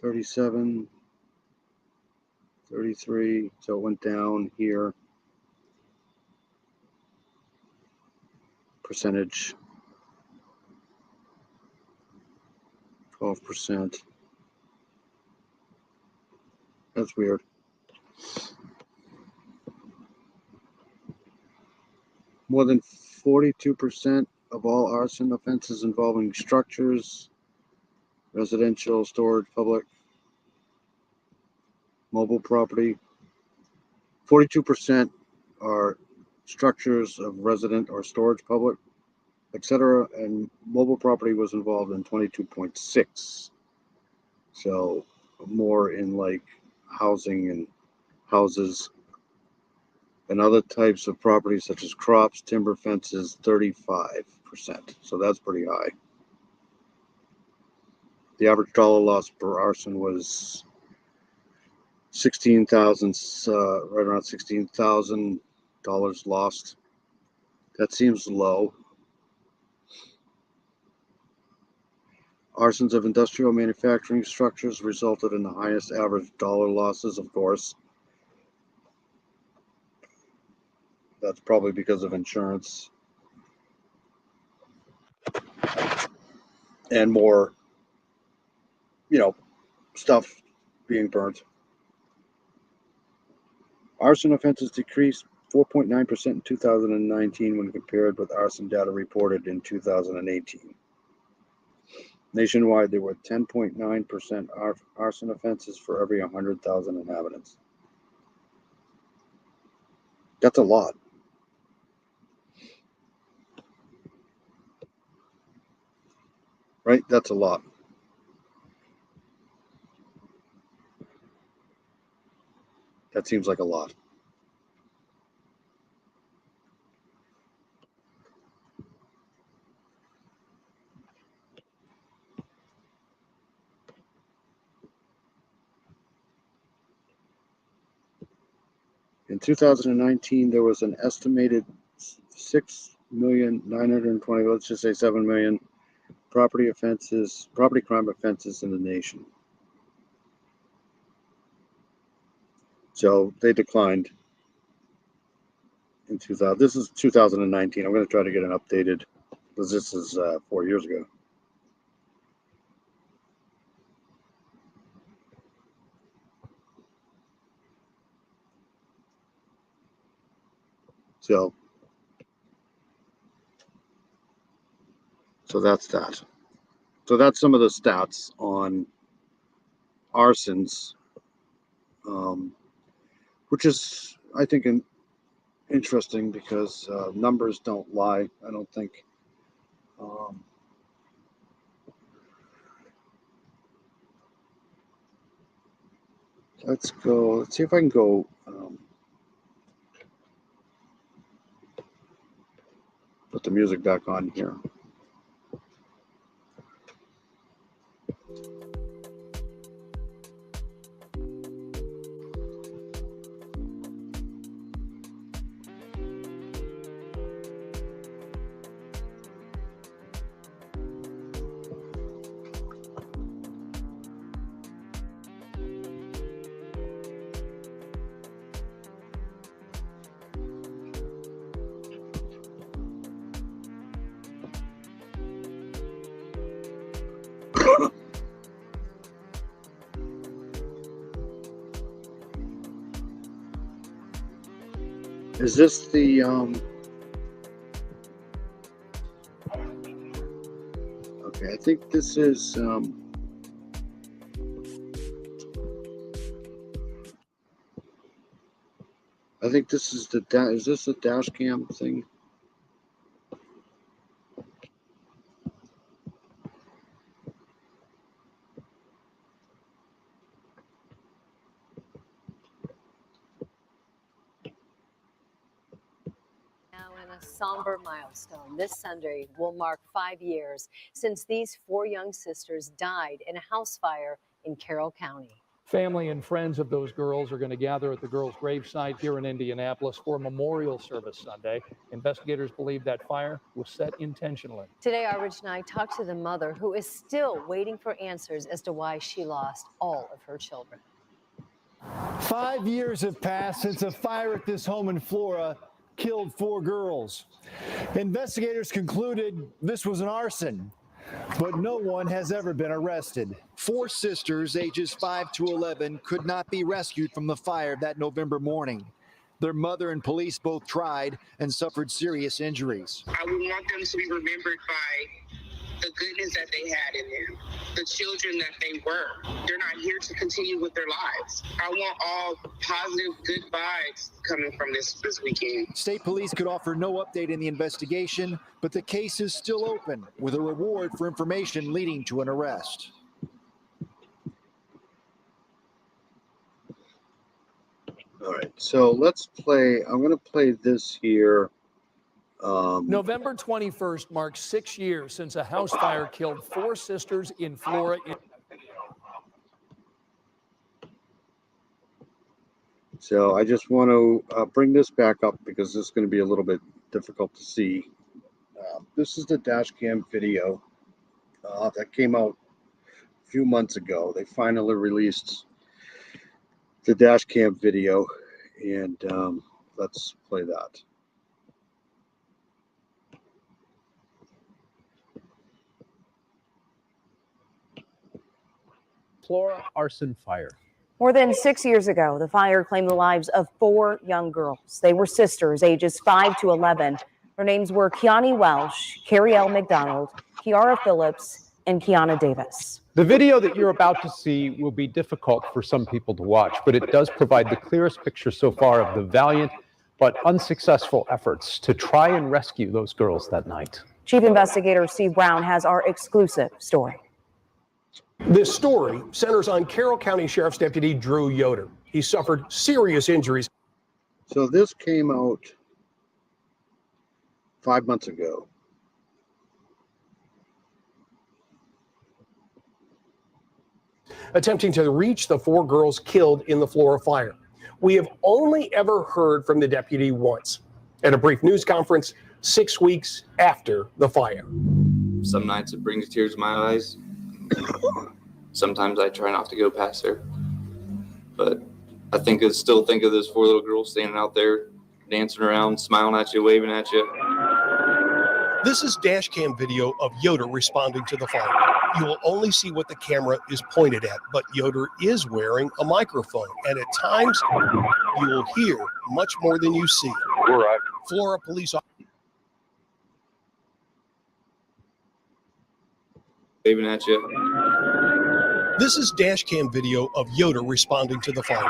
$37, $33. So it went down here. Percentage 12%. That's weird. More than 42% of all arson offenses involving structures, residential, storage, public, mobile property. 42% are structures of resident or storage, public, etc. And mobile property was involved in 22.6. So more in like housing and houses and other types of property such as crops, timber, fences, 35%. So that's pretty high. The average dollar loss per arson was 16,000, right around $16,000 lost. That seems low. Arsons of industrial manufacturing structures resulted in the highest average dollar losses, of course. That's probably because of insurance and more, stuff being burnt. Arson offenses decreased 4.9% in 2019 when compared with arson data reported in 2018. Nationwide, there were 10.9% arson offenses for every 100,000 inhabitants. That's a lot. Right? That's a lot. That seems like a lot. In 2019, there was an estimated 6,920,000, let's just say 7 million property crime offenses in the nation. So they declined in 2000. This is 2019. I'm going to try to get an updated, because this is 4 years ago. So that's that. So that's some of the stats on arsons, which is, I think, interesting because numbers don't lie, I don't think. Let's see if I can go. Put the music back on here. Is this the okay, I think this is I think this is the is this a dash cam thing? Now in a somber milestone, this Sunday will mark 5 years since these 4 young sisters died in a house fire in Carroll County. Family and friends of those girls are going to gather at the girls' gravesite here in Indianapolis for a memorial service Sunday. Investigators believe that fire was set intentionally. Today, our Rich and I talked to the mother who is still waiting for answers as to why she lost all of her children. 5 years have passed since a fire at this home in Flora killed 4 girls. Investigators concluded this was an arson, but no one has ever been arrested. 4 sisters, ages 5 to 11, could not be rescued from the fire that November morning. Their mother and police both tried and suffered serious injuries. I would want them to be remembered by the goodness that they had in them, the children that they were. They're not here to continue with their lives. I want all positive, good vibes coming from this weekend. State police could offer no update in the investigation, but the case is still open, with a reward for information leading to an arrest. All right, so let's play. I'm going to play this here. November 21st marks 6 years since a house fire killed 4 sisters in Flora. So I just want to bring this back up because this is going to be a little bit difficult to see. This is the dash cam video that came out a few months ago. They finally released the dash cam video, and let's play that. Flora arson fire. More than 6 years ago, the fire claimed the lives of 4 young girls. They were sisters, ages 5 to 11. Their names were Kiani Welsh, Carrie L. McDonald, Kiara Phillips, and Kiana Davis. The video that you're about to see will be difficult for some people to watch, but it does provide the clearest picture so far of the valiant but unsuccessful efforts to try and rescue those girls that night. Chief Investigator Steve Brown has our exclusive story. This story centers on Carroll County Sheriff's Deputy Drew Yoder. He suffered serious injuries. So this came out 5 months ago. Attempting to reach the 4 girls killed in the Flora fire. We have only ever heard from the deputy once at a brief news conference 6 weeks after the fire. Some nights it brings tears to my eyes. Sometimes I try not to go past there, but I still think of those 4 little girls standing out there, dancing around, smiling at you, waving at you. This is dash cam video of Yoder responding to the fire. You will only see what the camera is pointed at, but Yoder is wearing a microphone, and at times you will hear much more than you see. We're right. Flora police officer Waving at you. This is dash cam video of Yoder responding to the fire.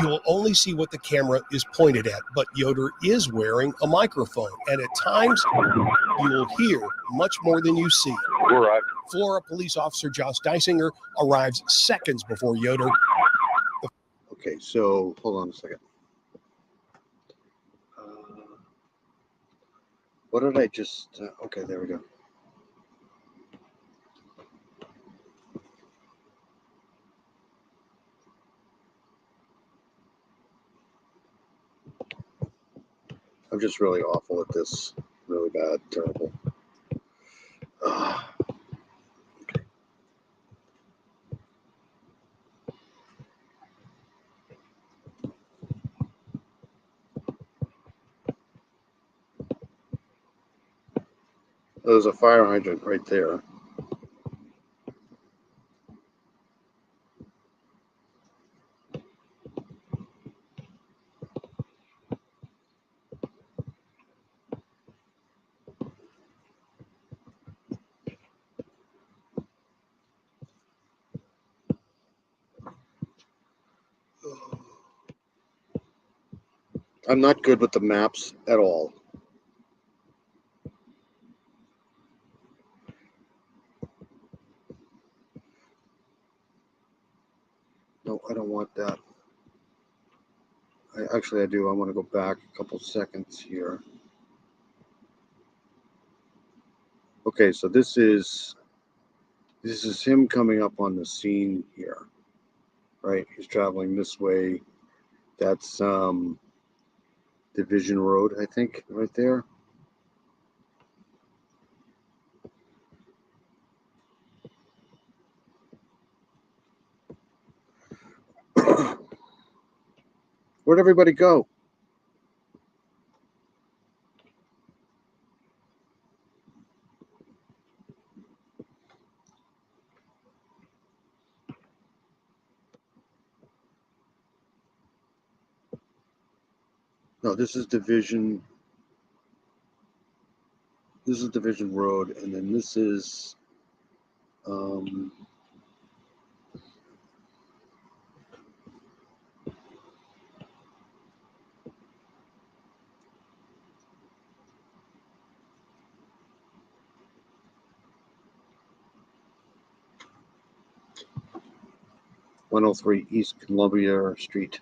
You will only see what the camera is pointed at, but Yoder is wearing a microphone, and at times you will hear much more than you see. We're right. Flora police officer Josh Dysinger arrives seconds before Yoder. Okay, so hold on a second. What did I just? Okay, there we go. I'm just really awful at this. Really bad, terrible. Okay. There's a fire hydrant right there. I'm not good with the maps at all. No, I don't want that. Actually, I do. I want to go back a couple seconds here. Okay, so this is him coming up on the scene here, right? He's traveling this way. That's Division Road, I think, right there. Where'd everybody go? No, this is Division Road, and then this is 103 East Columbia Street.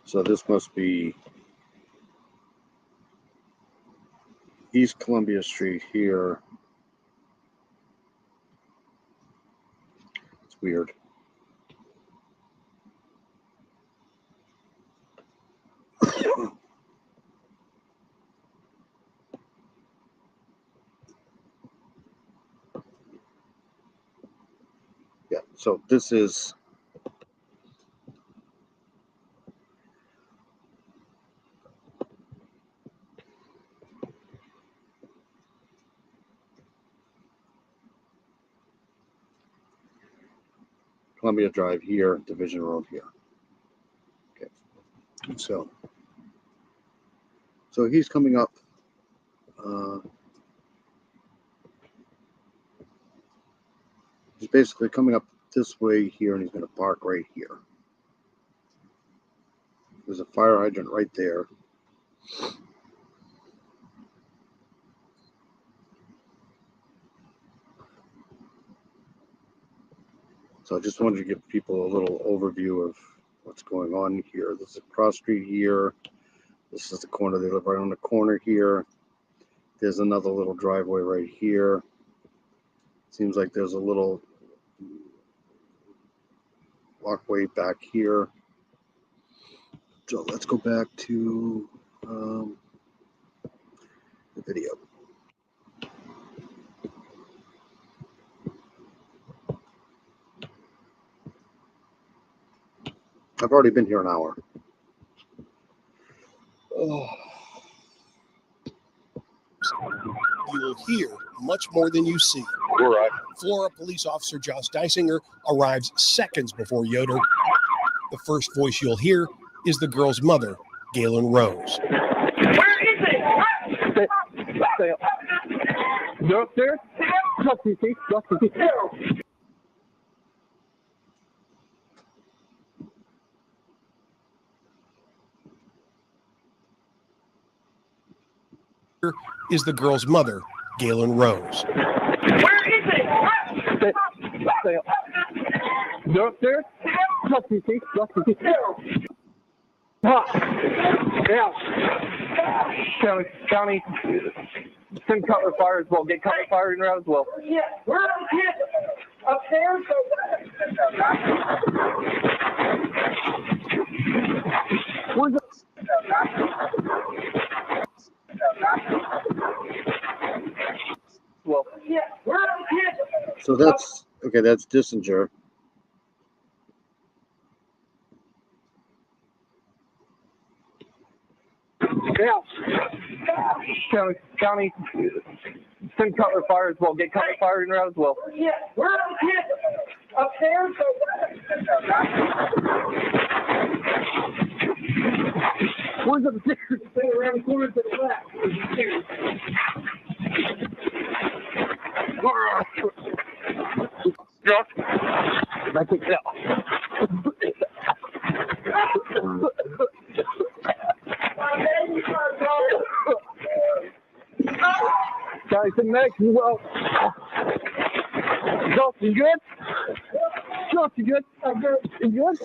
So this must be East Columbia Street here. It's weird. Yeah, so this is Columbia Drive here, Division Road here. Okay, so he's coming up. He's basically coming up this way here, and he's going to park right here. There's a fire hydrant right there. So I just wanted to give people a little overview of what's going on here. This is a cross street here. This is the corner. They live right on the corner here. There's another little driveway right here. Seems like there's a little walkway back here. So let's go back to the video. I've already been here an hour. Oh. You will hear much more than you see. Right. Flora police officer Josh Dysinger arrives seconds before Yoder. The first voice you'll hear is the girl's mother, Galen Rose. Where is it? You're upstairs? Is the girl's mother, Galen Rose. Where is it? You're upstairs? Yeah. County. Send cover fire as well. Get cover fire in route as well. Yeah. Where are the kids? Upstairs? Where's the... Well, yeah. Where are the kids? So that's okay. That's Dysinger. Yeah. County. Send cover fire as well. Get cover fire in route as well. Yeah. Where are the kids? Upstairs? Where's the picture? Stay around the corner to the left. Yeah. I think so. Guys, the next as well. Josh, you good? Josh, you good? I'm good. You good?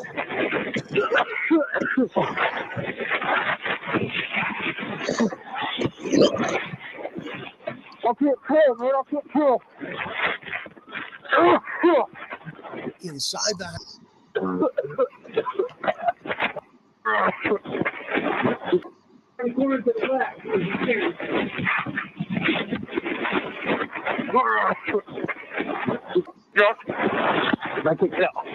I can't tell, man. I can't tell. Inside the house. Back it out.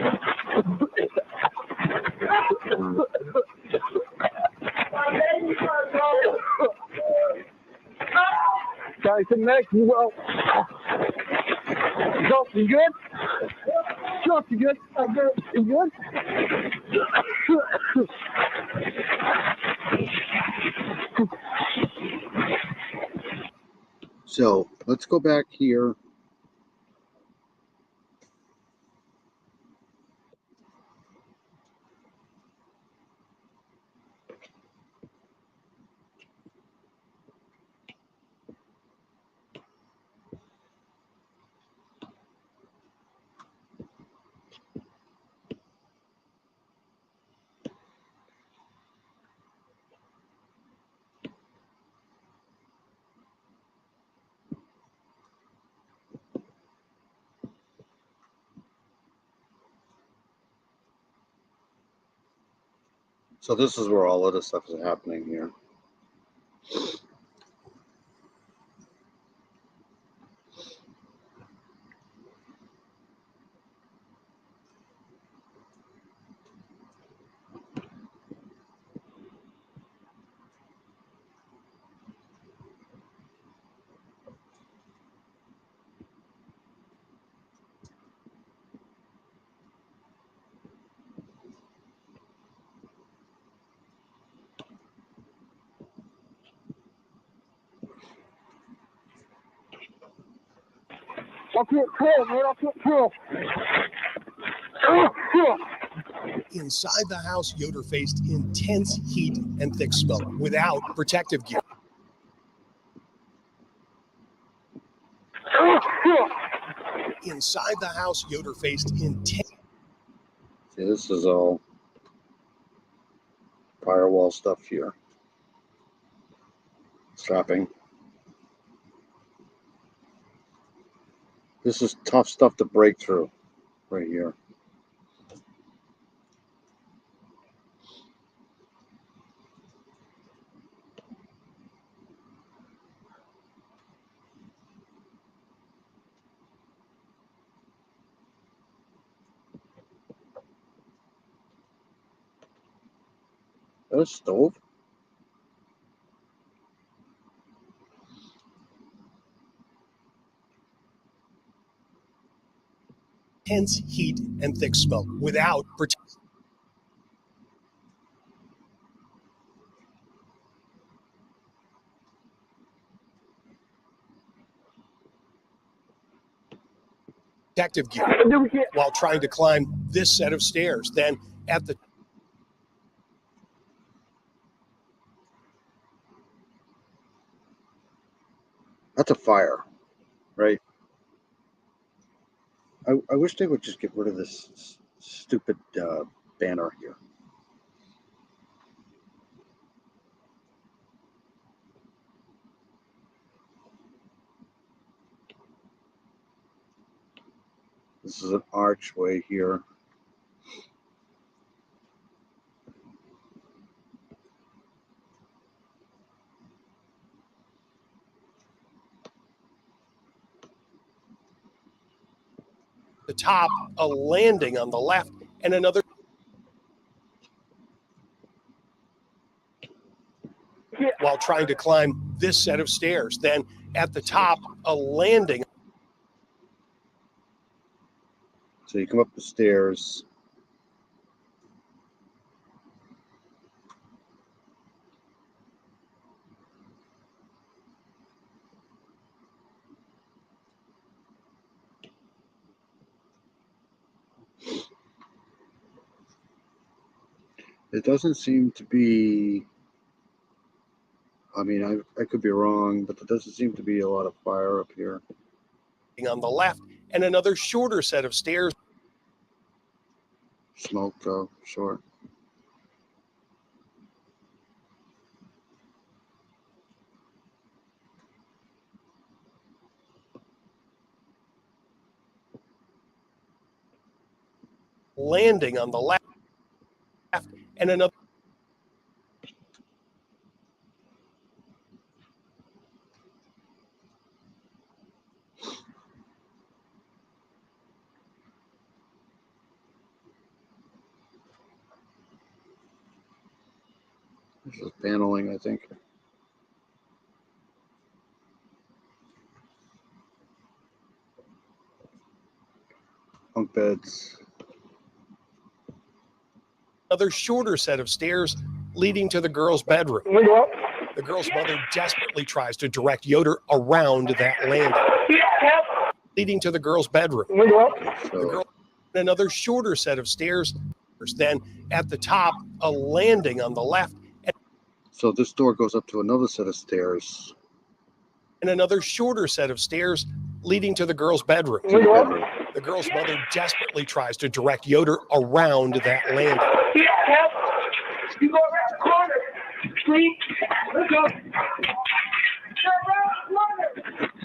Guys, the next as well. Josh, you good? Josh, you good? I'm good. You good? So let's go back here. So this is where all of this stuff is happening here. I can't tell, man. I can't tell. Inside the house, Yoder faced intense heat and thick smoke without protective gear. Inside the house, Yoder faced intense. See, this is all firewall stuff here. Strapping. This is tough stuff to break through right here. A stove? Intense heat and thick smoke without protective gear while trying to climb this set of stairs. Then at the That's a fire, right? I wish they would just get rid of this stupid banner here. This is an archway here. top, a landing on the left, and another. While trying to climb this set of stairs. Then at the top, a landing. So you come up the stairs. It doesn't seem to be I mean, I could be wrong, but there doesn't seem to be a lot of fire up here. On the left, and another shorter set of stairs. Smoke, though, short. Landing on the left, and another. This is paneling, I think. Bunk beds. Another shorter set of stairs leading to the girl's bedroom. The girl's mother desperately tries to direct Yoder around that landing, leading to the girl's bedroom. The girl, another shorter set of stairs. Then at the top, a landing on the left. So this door goes up to another set of stairs. And another shorter set of stairs leading to the girl's bedroom. The girl's mother desperately tries to direct Yoder around that landing. You go around the corner. Please. Let's go.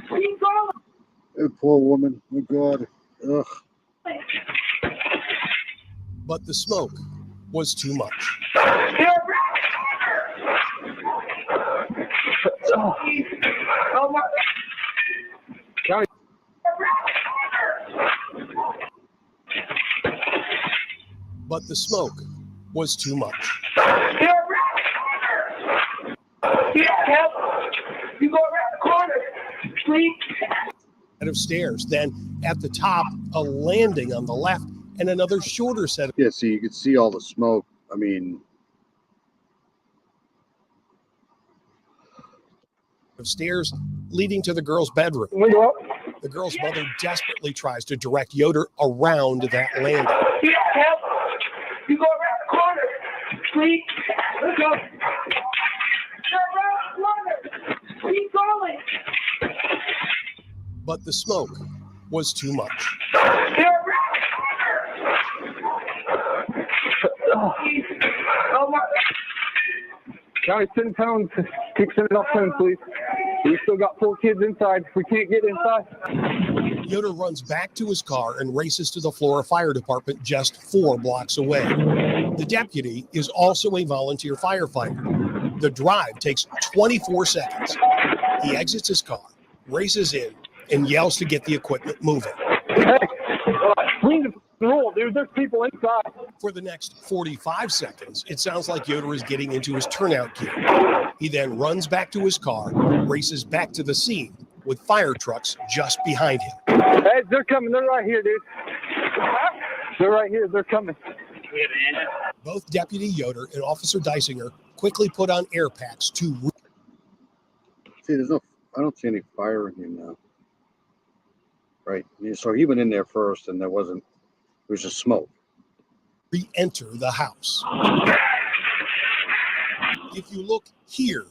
Keep going. Hey, poor woman. Oh, God. Ugh. But the smoke was too much. Oh my. But the smoke was too much. You go around the corner. Please. Set of stairs. Then at the top, a landing on the left, and another shorter set of. Yeah, see, you can see all the smoke. I mean, of stairs leading to the girl's bedroom. The girl's mother desperately tries to direct Yoder around that landing. You go around the corner. Please. Let's go. Keep going. But the smoke was too much. Oh my. Guys, 10 pounds. Keep sending off 10, please. We still got 4 kids inside. We can't get inside. Yoder runs back to his car and races to the Flora Fire Department just 4 blocks away. The deputy is also a volunteer firefighter. The drive takes 24 seconds. He exits his car, races in, and yells to get the equipment moving. Hey, clean the roll, dude. There's people inside. For the next 45 seconds, it sounds like Yoder is getting into his turnout gear. He then runs back to his car, races back to the scene with fire trucks just behind him. Hey, they're coming. They're right here, dude. They're right here. They're coming. Both Deputy Yoder and Officer Deisinger quickly put on air packs to. See, I don't see any fire in here now. Right. So he went in there first, and it was just smoke. Re-enter the house. If you look here,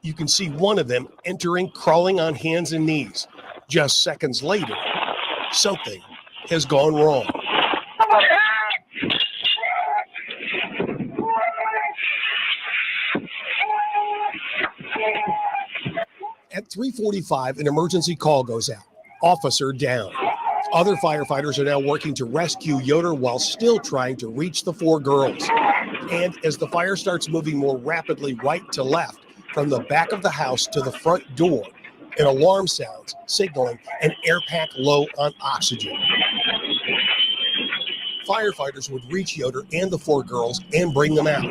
you can see one of them entering, crawling on hands and knees. Just seconds later, something has gone wrong. At 3:45, an emergency call goes out. Officer down. Other firefighters are now working to rescue Yoder while still trying to reach the 4 girls. And as the fire starts moving more rapidly right to left, from the back of the house to the front door, an alarm sounds, signaling an air pack low on oxygen. Firefighters would reach Yoder and the 4 girls and bring them out.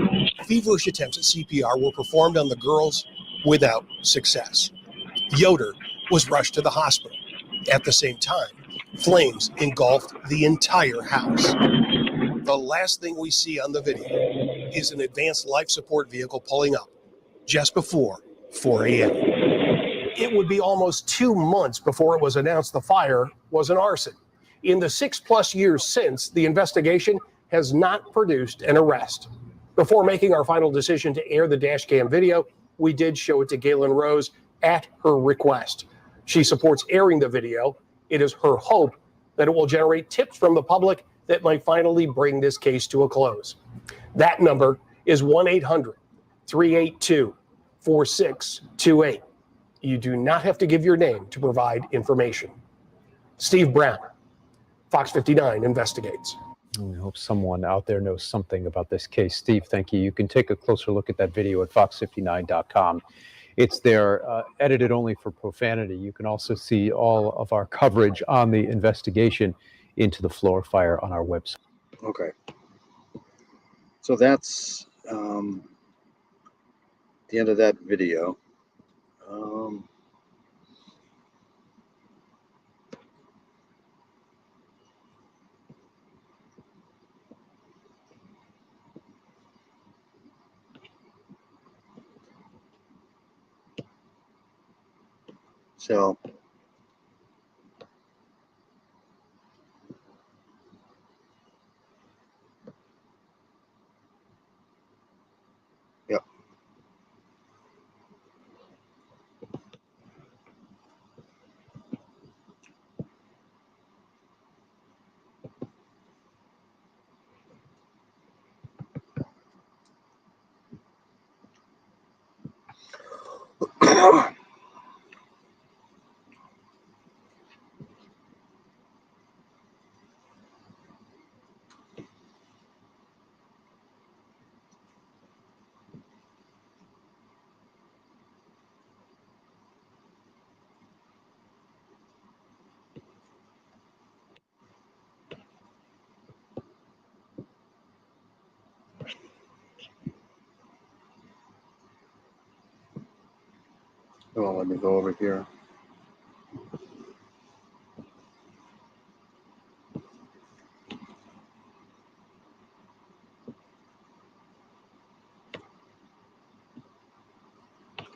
Feverish attempts at CPR were performed on the girls without success. Yoder was rushed to the hospital. At the same time, flames engulfed the entire house. The last thing we see on the video is an advanced life support vehicle pulling up just before 4 a.m. It would be almost 2 months before it was announced the fire was an arson. In the 6+ years since, the investigation has not produced an arrest. Before making our final decision to air the dash cam video, we did show it to Galen Rose at her request. She supports airing the video. It is her hope that it will generate tips from the public that might finally bring this case to a close. That number is 1-800-382-4628. You do not have to give your name to provide information. Steve Brown, Fox 59 Investigates. We hope someone out there knows something about this case. Steve, thank you. You can take a closer look at that video at fox59.com. It's there, edited only for profanity. You can also see all of our coverage on the investigation into the Flora fire on our website. Okay. So that's the end of that video. So yep. Oh, let me go over here.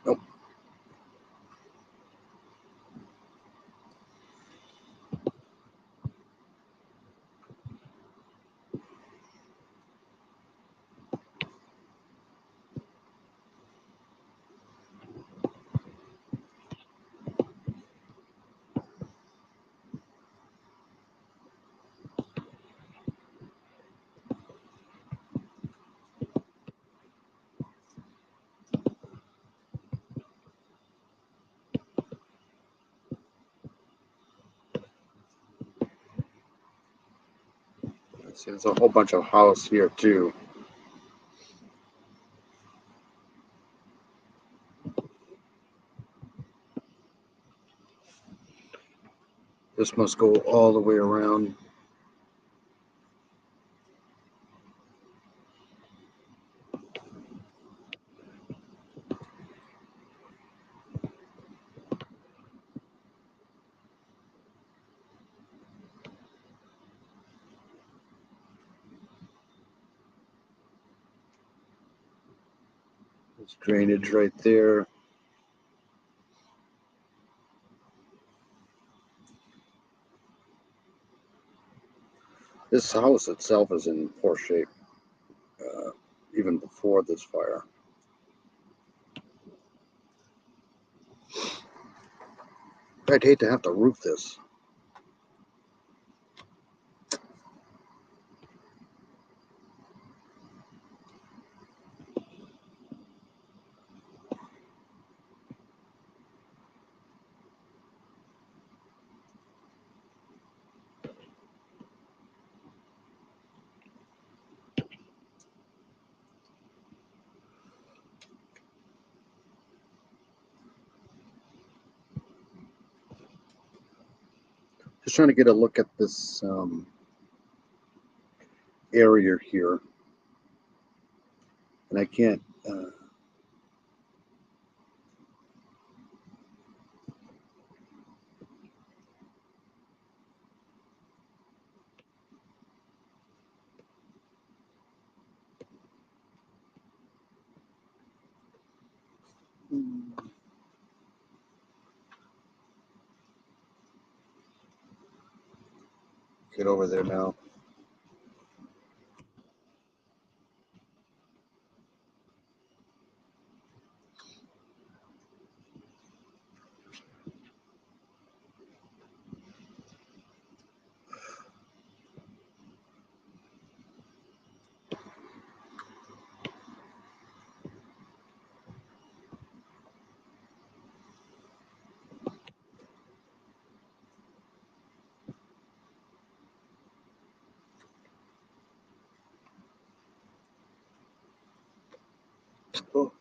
Nope. See, there's a whole bunch of house here too. This must go all the way around. There's drainage right there. This house itself is in poor shape, even before this fire. I'd hate to have to roof this. Just trying to get a look at this area here, and I can't. Get over there now. Oh.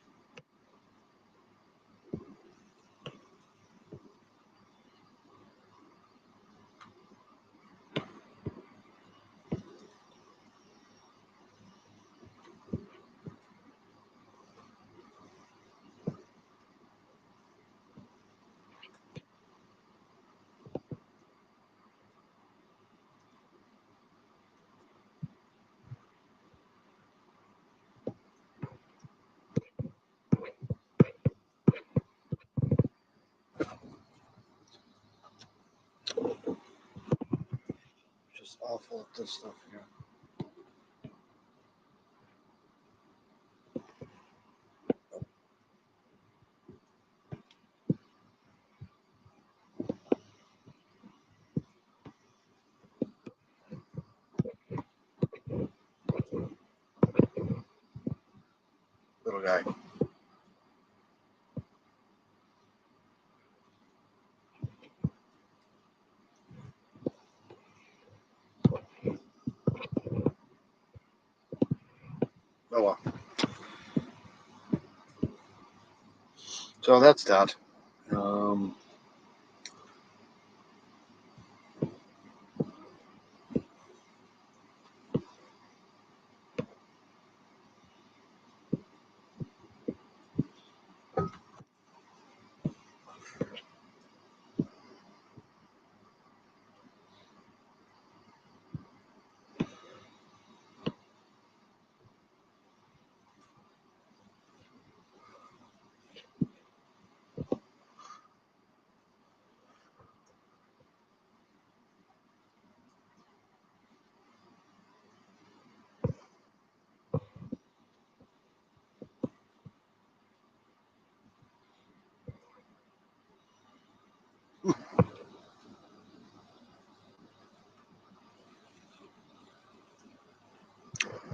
Just awful at this stuff here. Little guy. Oh well. So that's that.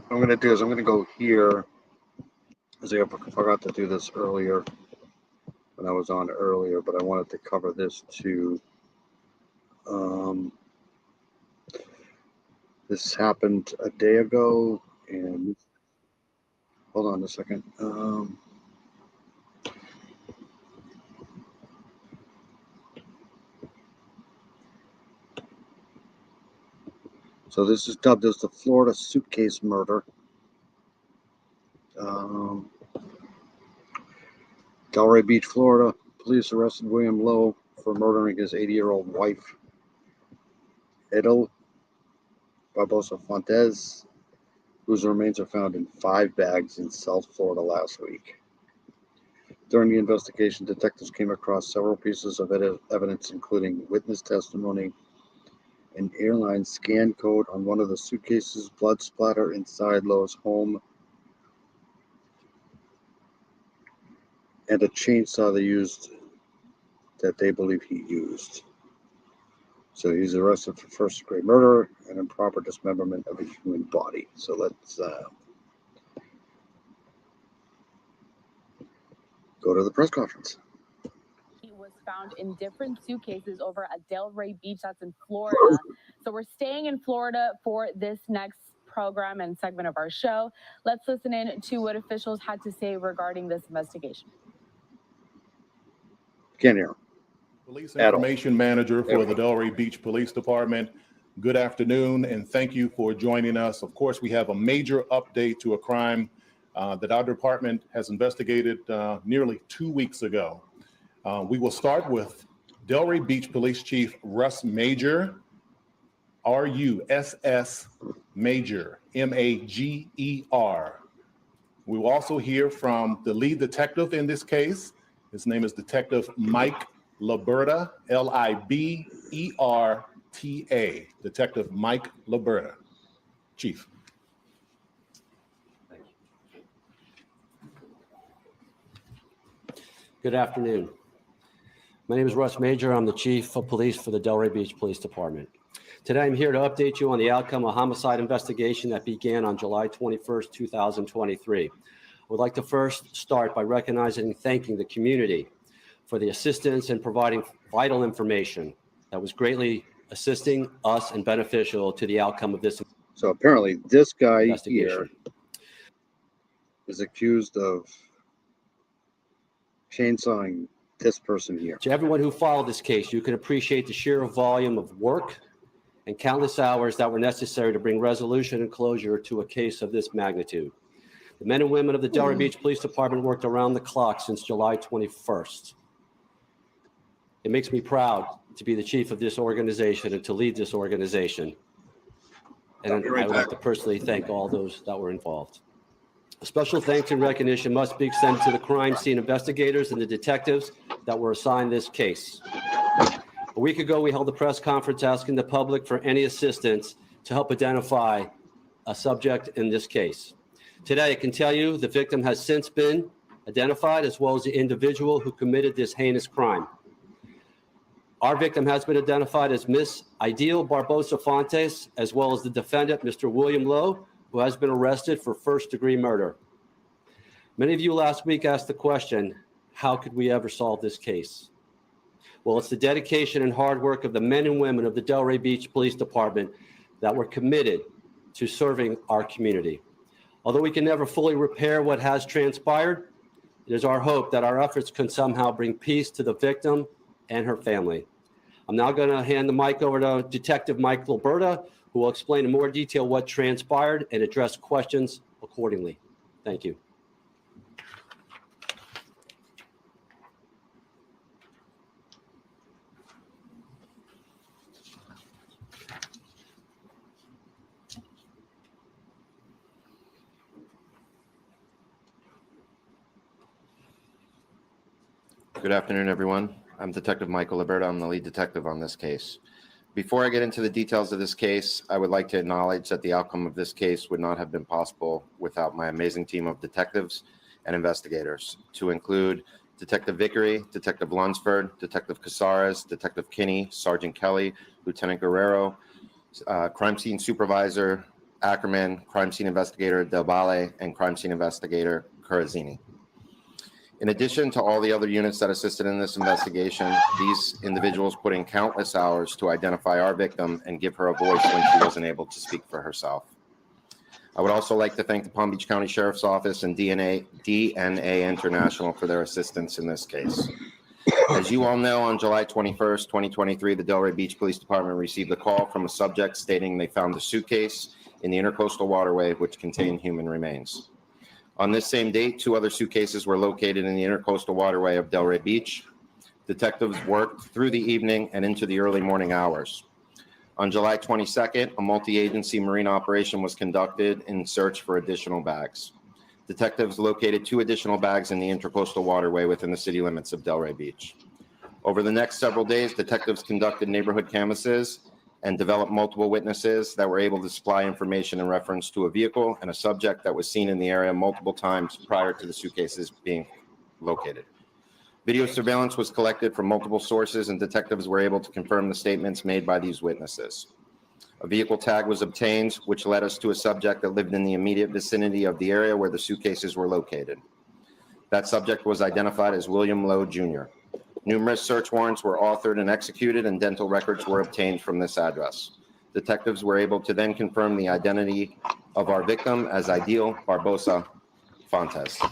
What I'm going to do is I'm going to go here. As I forgot to do this earlier when I was on earlier, but I wanted to cover this too. This happened a day ago, and hold on a second. So this is dubbed as the Florida suitcase murder. Delray Beach, Florida. Police arrested William Lowe for murdering his 80-year-old wife, Edel Barbosa Fontes, whose remains are found in 5 bags in South Florida last week. During the investigation, detectives came across several pieces of evidence, including witness testimony, an airline scan code on one of the suitcases, blood splatter inside Lowe's home, and a chainsaw that they believe he used. So he's arrested for first-degree murder and improper dismemberment of a human body. So let's go to the press conference. He was found in different suitcases over at Delray Beach, that's in Florida. So we're staying in Florida for this next program and segment of our show. Let's listen in to what officials had to say regarding this investigation. Can't hear him. Police Information Manager for the Delray Beach Police Department. Good afternoon, and thank you for joining us. Of course, we have a major update to a crime that our department has investigated nearly 2 weeks ago. We will start with Delray Beach Police Chief Russ Major, R-U-S-S Major, M-A-G-E-R. We will also hear from the lead detective in this case. His name is Detective Mike Liberta, L-I-B-E-R-T-A. Detective Mike Liberta. Chief. Thank you. Good afternoon. My name is Russ Major. I'm the Chief of Police for the Delray Beach Police Department. Today, I'm here to update you on the outcome of a homicide investigation that began on July 21st, 2023. I would like to first start by recognizing and thanking the community for the assistance in providing vital information that was greatly assisting us and beneficial to the outcome of this. So apparently this guy here is accused of chainsawing this person here. To everyone who followed this case, you can appreciate the sheer volume of work and countless hours that were necessary to bring resolution and closure to a case of this magnitude. The men and women of the Delray Beach Police Department worked around the clock since July 21st. It makes me proud to be the chief of this organization and to lead this organization. And I would like to personally thank all those that were involved. A special thanks and recognition must be extended to the crime scene investigators and the detectives that were assigned this case. A week ago, we held a press conference asking the public for any assistance to help identify a subject in this case. Today, I can tell you the victim has since been identified, as well as the individual who committed this heinous crime. Our victim has been identified as Miss Ideal Barbosa Fontes, as well as the defendant, Mr. William Lowe, who has been arrested for first-degree murder. Many of you last week asked the question, how could we ever solve this case? Well, it's the dedication and hard work of the men and women of the Delray Beach Police Department that were committed to serving our community. Although we can never fully repair what has transpired, it is our hope that our efforts can somehow bring peace to the victim and her family. I'm now going to hand the mic over to Detective Mike Liberta, who will explain in more detail what transpired and address questions accordingly. Thank you. Good afternoon, everyone. I'm Detective Michael Liberta. I'm the lead detective on this case. Before I get into the details of this case, I would like to acknowledge that the outcome of this case would not have been possible without my amazing team of detectives and investigators, to include Detective Vickery, Detective Lunsford, Detective Casares, Detective Kinney, Sergeant Kelly, Lieutenant Guerrero, Crime Scene Supervisor Ackerman, Crime Scene Investigator Del Valle, and Crime Scene Investigator Corazzini. In addition to all the other units that assisted in this investigation, these individuals put in countless hours to identify our victim and give her a voice when she wasn't able to speak for herself. I would also like to thank the Palm Beach County Sheriff's Office and DNA International for their assistance in this case. As you all know, on July 21st, 2023, the Delray Beach Police Department received a call from a subject stating they found a suitcase in the Intercoastal Waterway which contained human remains. On this same date, 2 other suitcases were located in the Intercoastal Waterway of Delray Beach. Detectives worked through the evening and into the early morning hours. On July 22nd, a multi-agency marine operation was conducted in search for additional bags. Detectives located 2 additional bags in the Intercoastal Waterway within the city limits of Delray Beach. Over the next several days, detectives conducted neighborhood canvasses and developed multiple witnesses that were able to supply information in reference to a vehicle and a subject that was seen in the area multiple times prior to the suitcases being located. Video surveillance was collected from multiple sources, and detectives were able to confirm the statements made by these witnesses. A vehicle tag was obtained, which led us to a subject that lived in the immediate vicinity of the area where the suitcases were located. That subject was identified as William Lowe, Jr. Numerous search warrants were authored and executed, and dental records were obtained from this address. Detectives were able to then confirm the identity of our victim as Ideal Barbosa Fontes.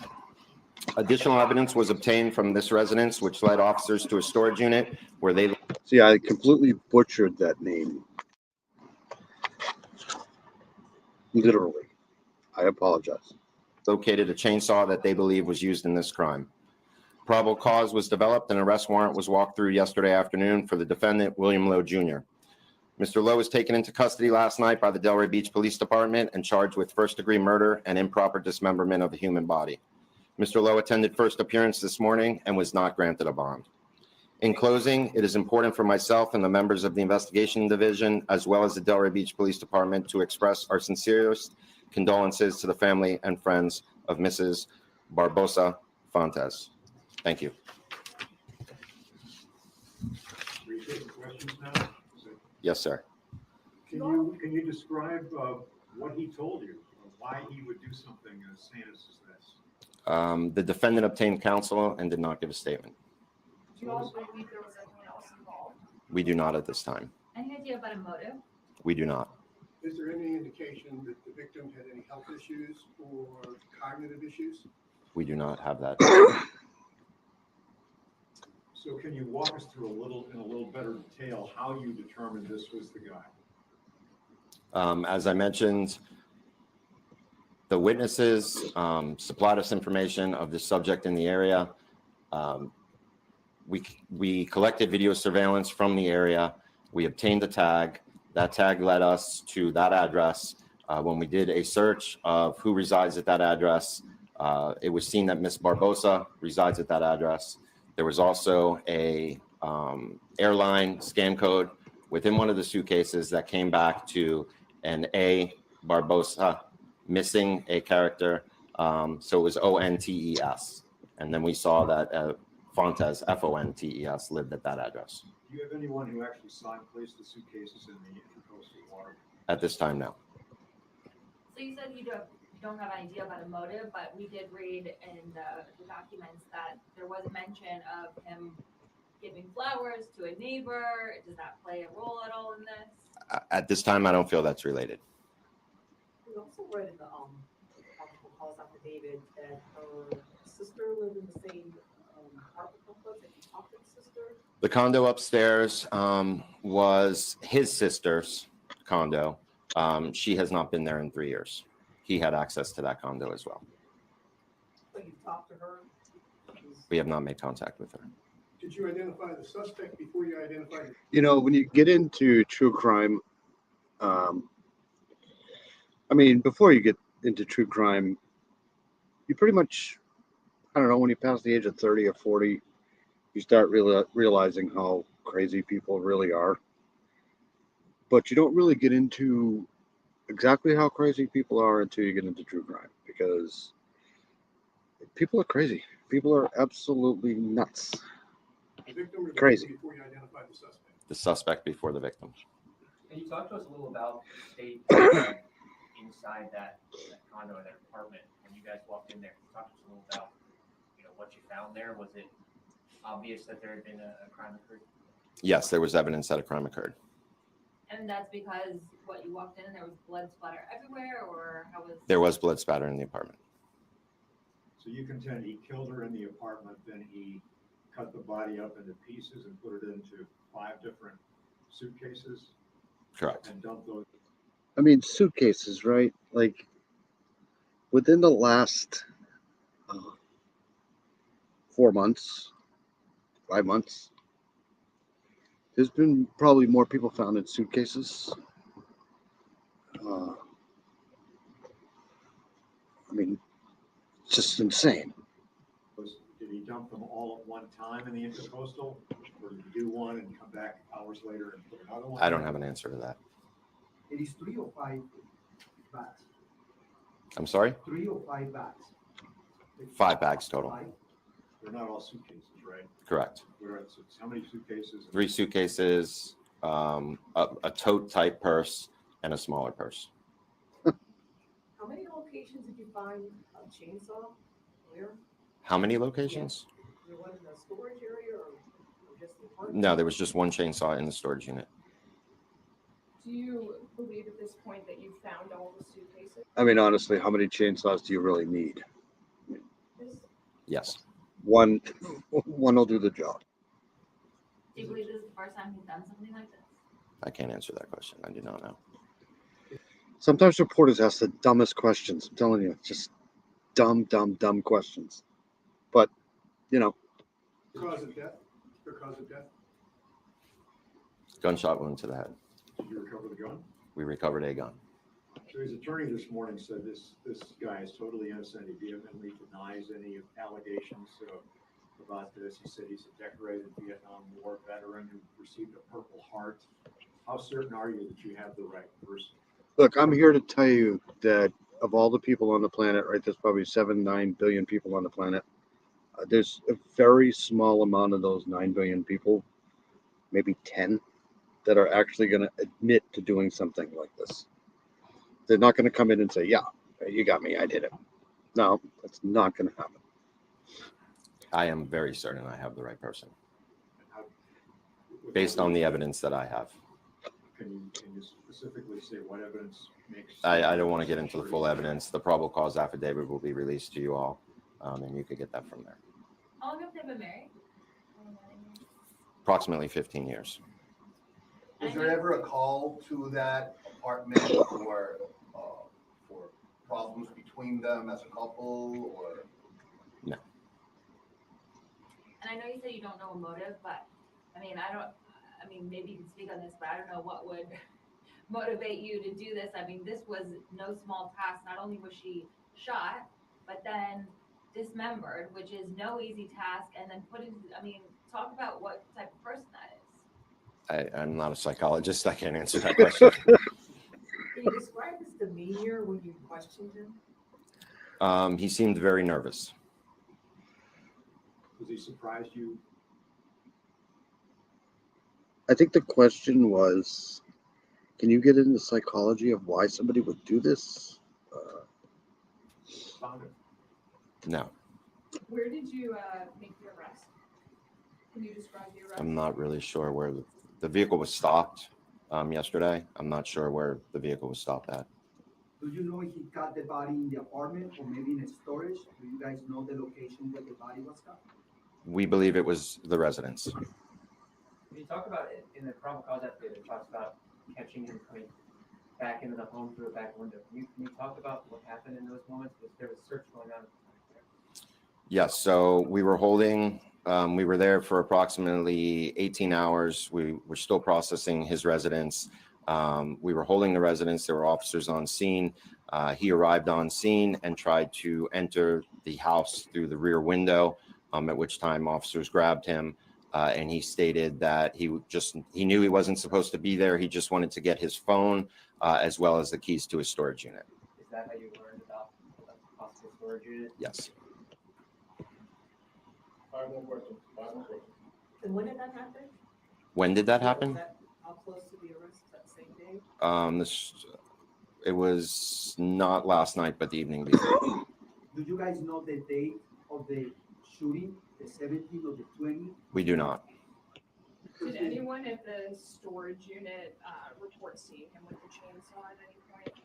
Additional evidence was obtained from this residence, which led officers to a storage unit where they... See, I completely butchered that name. Literally. I apologize. Located a chainsaw that they believe was used in this crime. Probable cause was developed and an arrest warrant was walked through yesterday afternoon for the defendant, William Lowe, Jr. Mr. Lowe was taken into custody last night by the Delray Beach Police Department and charged with first-degree murder and improper dismemberment of a human body. Mr. Lowe attended first appearance this morning and was not granted a bond. In closing, it is important for myself and the members of the Investigation Division, as well as the Delray Beach Police Department, to express our sincerest condolences to the family and friends of Mrs. Barbosa Fontes. Thank you. Questions now? Yes, sir. Can you describe what he told you, why he would do something as heinous as this? The defendant obtained counsel and did not give a statement. Do you all believe there was anyone else involved? We do not at this time. Any idea about a motive? We do not. Is there any indication that the victim had any health issues or cognitive issues? We do not have that. So can you walk us through in a little better detail how you determined this was the guy? As I mentioned, the witnesses supplied us information of the subject in the area. We collected video surveillance from the area. We obtained a tag. That tag led us to that address. When we did a search of who resides at that address, it was seen that Miss Barbosa resides at that address. There was also a airline scan code within one of the suitcases that came back to an A Barbosa, missing a character. So it was ONTES. And then we saw that Fontes, FONTES, lived at that address. Do you have anyone who actually saw him place the suitcases in the intercoastal water? At this time, no. So you said you don't have an idea about a motive, but we did read in the documents that there was a mention of him giving flowers to a neighbor. Does that play a role at all in this? At this time, I don't feel that's related. We also read in the probable cause affidavit that her sister lived in the same apartment complex. Did you talk to the sister? The condo upstairs was his sister's condo. She has not been there in 3 years. He had access to that condo as well. So you talked to her? We have not made contact with her. Did you identify the suspect before you identified her? You know, when you get into true crime, I mean, before you get into true crime, you pretty much, I don't know, when you pass the age of 30 or 40, you start realizing how crazy people really are. But you don't really get into exactly how crazy people are until you get into true crime, because people are crazy. People are absolutely nuts. The victim or the Crazy. victim before you identified the suspect? The suspect before the victim. Can you talk to us a little about the state inside that condo, that apartment, when you guys walked in there? Can you talk to us a little about, what you found there? Was it obvious that there had been a crime occurred? Yes, there was evidence that a crime occurred. And that's because you walked in and there was blood splatter everywhere, or how was? There was blood spatter in the apartment. So you contend he killed her in the apartment, then he cut the body up into pieces and put it into 5 different suitcases? Correct. And dumped those? I mean, suitcases, right? Like, within the last 4 months, 5 months, there's been probably more people found in suitcases. I mean, it's just insane. Did he dump them all at one time in the intercoastal, or did he do one and come back hours later and put another one? I don't have an answer to that. It is 3 or 5 bags. I'm sorry? 3 or 5 bags. 5 bags total. 5. They're not all suitcases, right? Correct. So how many suitcases? 3 suitcases, a tote type purse, and a smaller purse. How many locations did you find a chainsaw? Where? How many locations? There was in the storage area or just the apartment? No, there was just one chainsaw in the storage unit. Do you believe at this point that you found all the suitcases? I mean, honestly, how many chainsaws do you really need? Yes. One will do the job. Do you believe this is the first time he's done something like this? I can't answer that question. I do not know. Sometimes reporters ask the dumbest questions. I'm telling you, just dumb questions. But, Cause of death? The cause of death? Gunshot wound to the head. Did you recover the gun? We recovered a gun. So his attorney this morning said this guy is totally innocent. He vehemently denies any allegations about this. He said he's a decorated Vietnam War veteran who received a Purple Heart. How certain are you that you have the right person? look, I'm here to tell you that of all the people on the planet, right, there's probably 7-9 billion people on the planet. There's a very small amount of those 9 billion people, maybe 10, that are actually going to admit to doing something like this. They're not going to come in and say, yeah, you got me, I did it. No, that's not going to happen. I am very certain I have the right person, based on the evidence that I have. Can you specifically say what evidence makes? I don't want to get into the full evidence. The probable cause affidavit will be released to you all, and you could get that from there. How long have they been married? approximately 15 years. Was there ever a call to that apartment for problems between them as a couple, or? No. And I know you said you don't know a motive, but I mean, maybe you can speak on this, but I don't know what would motivate you to do this. I mean, this was no small task. Not only was she shot, but then dismembered, which is no easy task, and then talk about what type of person that is. I'm not a psychologist. I can't answer that question. Can you describe his demeanor when you questioned him? He seemed very nervous. Was he surprised you? I think the question was, can you get into psychology of why somebody would do this? No, Where did you make the arrest? Can you describe the arrest? I'm not really sure where the vehicle was stopped yesterday. I'm not sure where the vehicle was stopped at. Do you know if he got the body in the apartment or maybe in a storage? Do you guys know the location where the body was got? We believe it was the residence. Can you talk about it in the probable cause affidavit? It talks about catching him coming back into the home through a back window. Can you talk about what happened in those moments? Because there was search going on. Yes, so we were holding, we were there for approximately 18 hours. We were still processing his residence. We were holding the residence. There were officers on scene. He arrived on scene and tried to enter the house through the rear window, at which time officers grabbed him. And he stated that he knew he wasn't supposed to be there. He just wanted to get his phone as well as the keys to his storage unit. Is that how you learned about the possible storage unit? Yes. 5 more questions. 5 more questions. And when did that happen? When did that happen? How close to the arrest? That same day? It was not last night, but the evening before. Do you guys know the date of the shooting, the 17th or the 20th? We do not. Did anyone at the storage unit report seeing him with the chainsaw at any point?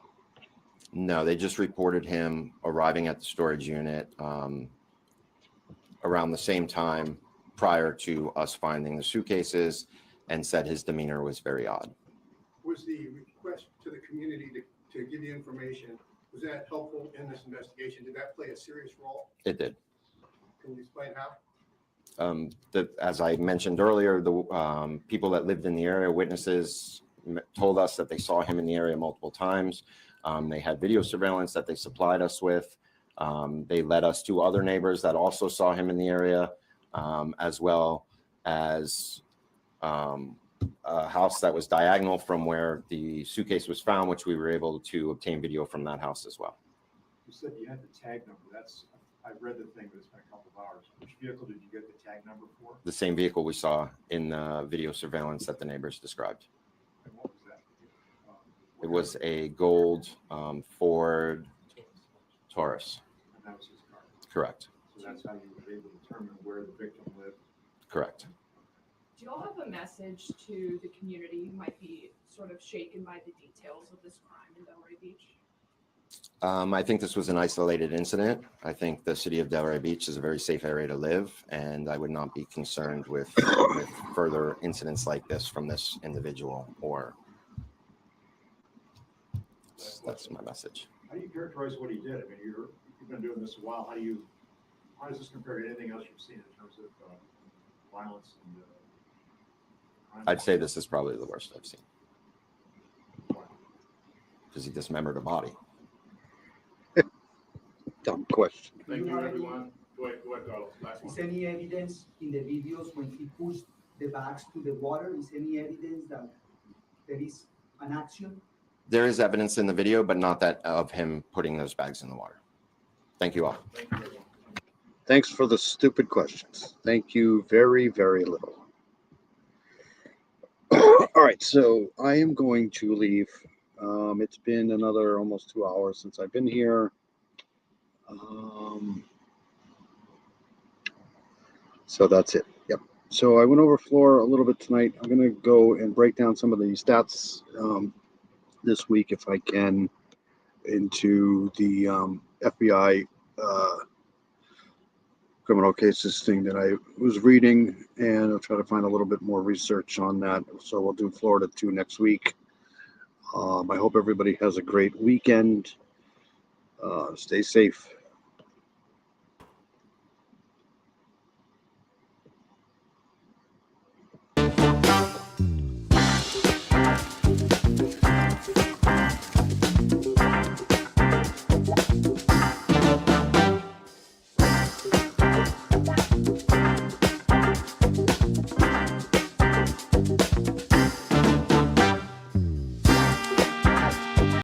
No, they just reported him arriving at the storage unit around the same time prior to us finding the suitcases, and said his demeanor was very odd. Was the request to the community to give you information, was that helpful in this investigation? Did that play a serious role? It did. Can you explain how? As I mentioned earlier, the people that lived in the area, witnesses, told us that they saw him in the area multiple times. They had video surveillance that they supplied us with. They led us to other neighbors that also saw him in the area, as well as a house that was diagonal from where the suitcase was found, which we were able to obtain video from that house as well. You said you had the tag number. I read the thing, but it's been a couple of hours. Which vehicle did you get the tag number for? The same vehicle we saw in the video surveillance that the neighbors described. And what was that? It was a gold Ford Taurus. And that was his car. Correct. So that's how you were able to determine where the victim lived. Correct. Do you all have a message to the community who might be sort of shaken by the details of this crime in Delray Beach? I think this was an isolated incident. I think the city of Delray Beach is a very safe area to live, and I would not be concerned with further incidents like this from this individual. Or that's my message. How do you characterize what he did? I mean, you've been doing this a while. How does this compare to anything else you've seen in terms of violence and crime? I'd say this is probably the worst I've seen. Because he dismembered a body. Dumb question. Thank you, everyone. Go ahead, Carlos. Last one. Is any evidence in the videos when he pushed the bags to the water? Is any evidence that there is an action? There is evidence in the video, but not that of him putting those bags in the water. Thank you all. Thank you, everyone. Thanks for the stupid questions. Thank you very, very little. All right, so I am going to leave. It's been another almost 2 hours since I've been here. So that's it. Yep. So I went over Flora a little bit tonight. I'm going to go and break down some of the stats this week, if I can, into the FBI criminal cases thing that I was reading, and I'll try to find a little bit more research on that. So we'll do Florida 2 next week. I hope everybody has a great weekend. Stay safe.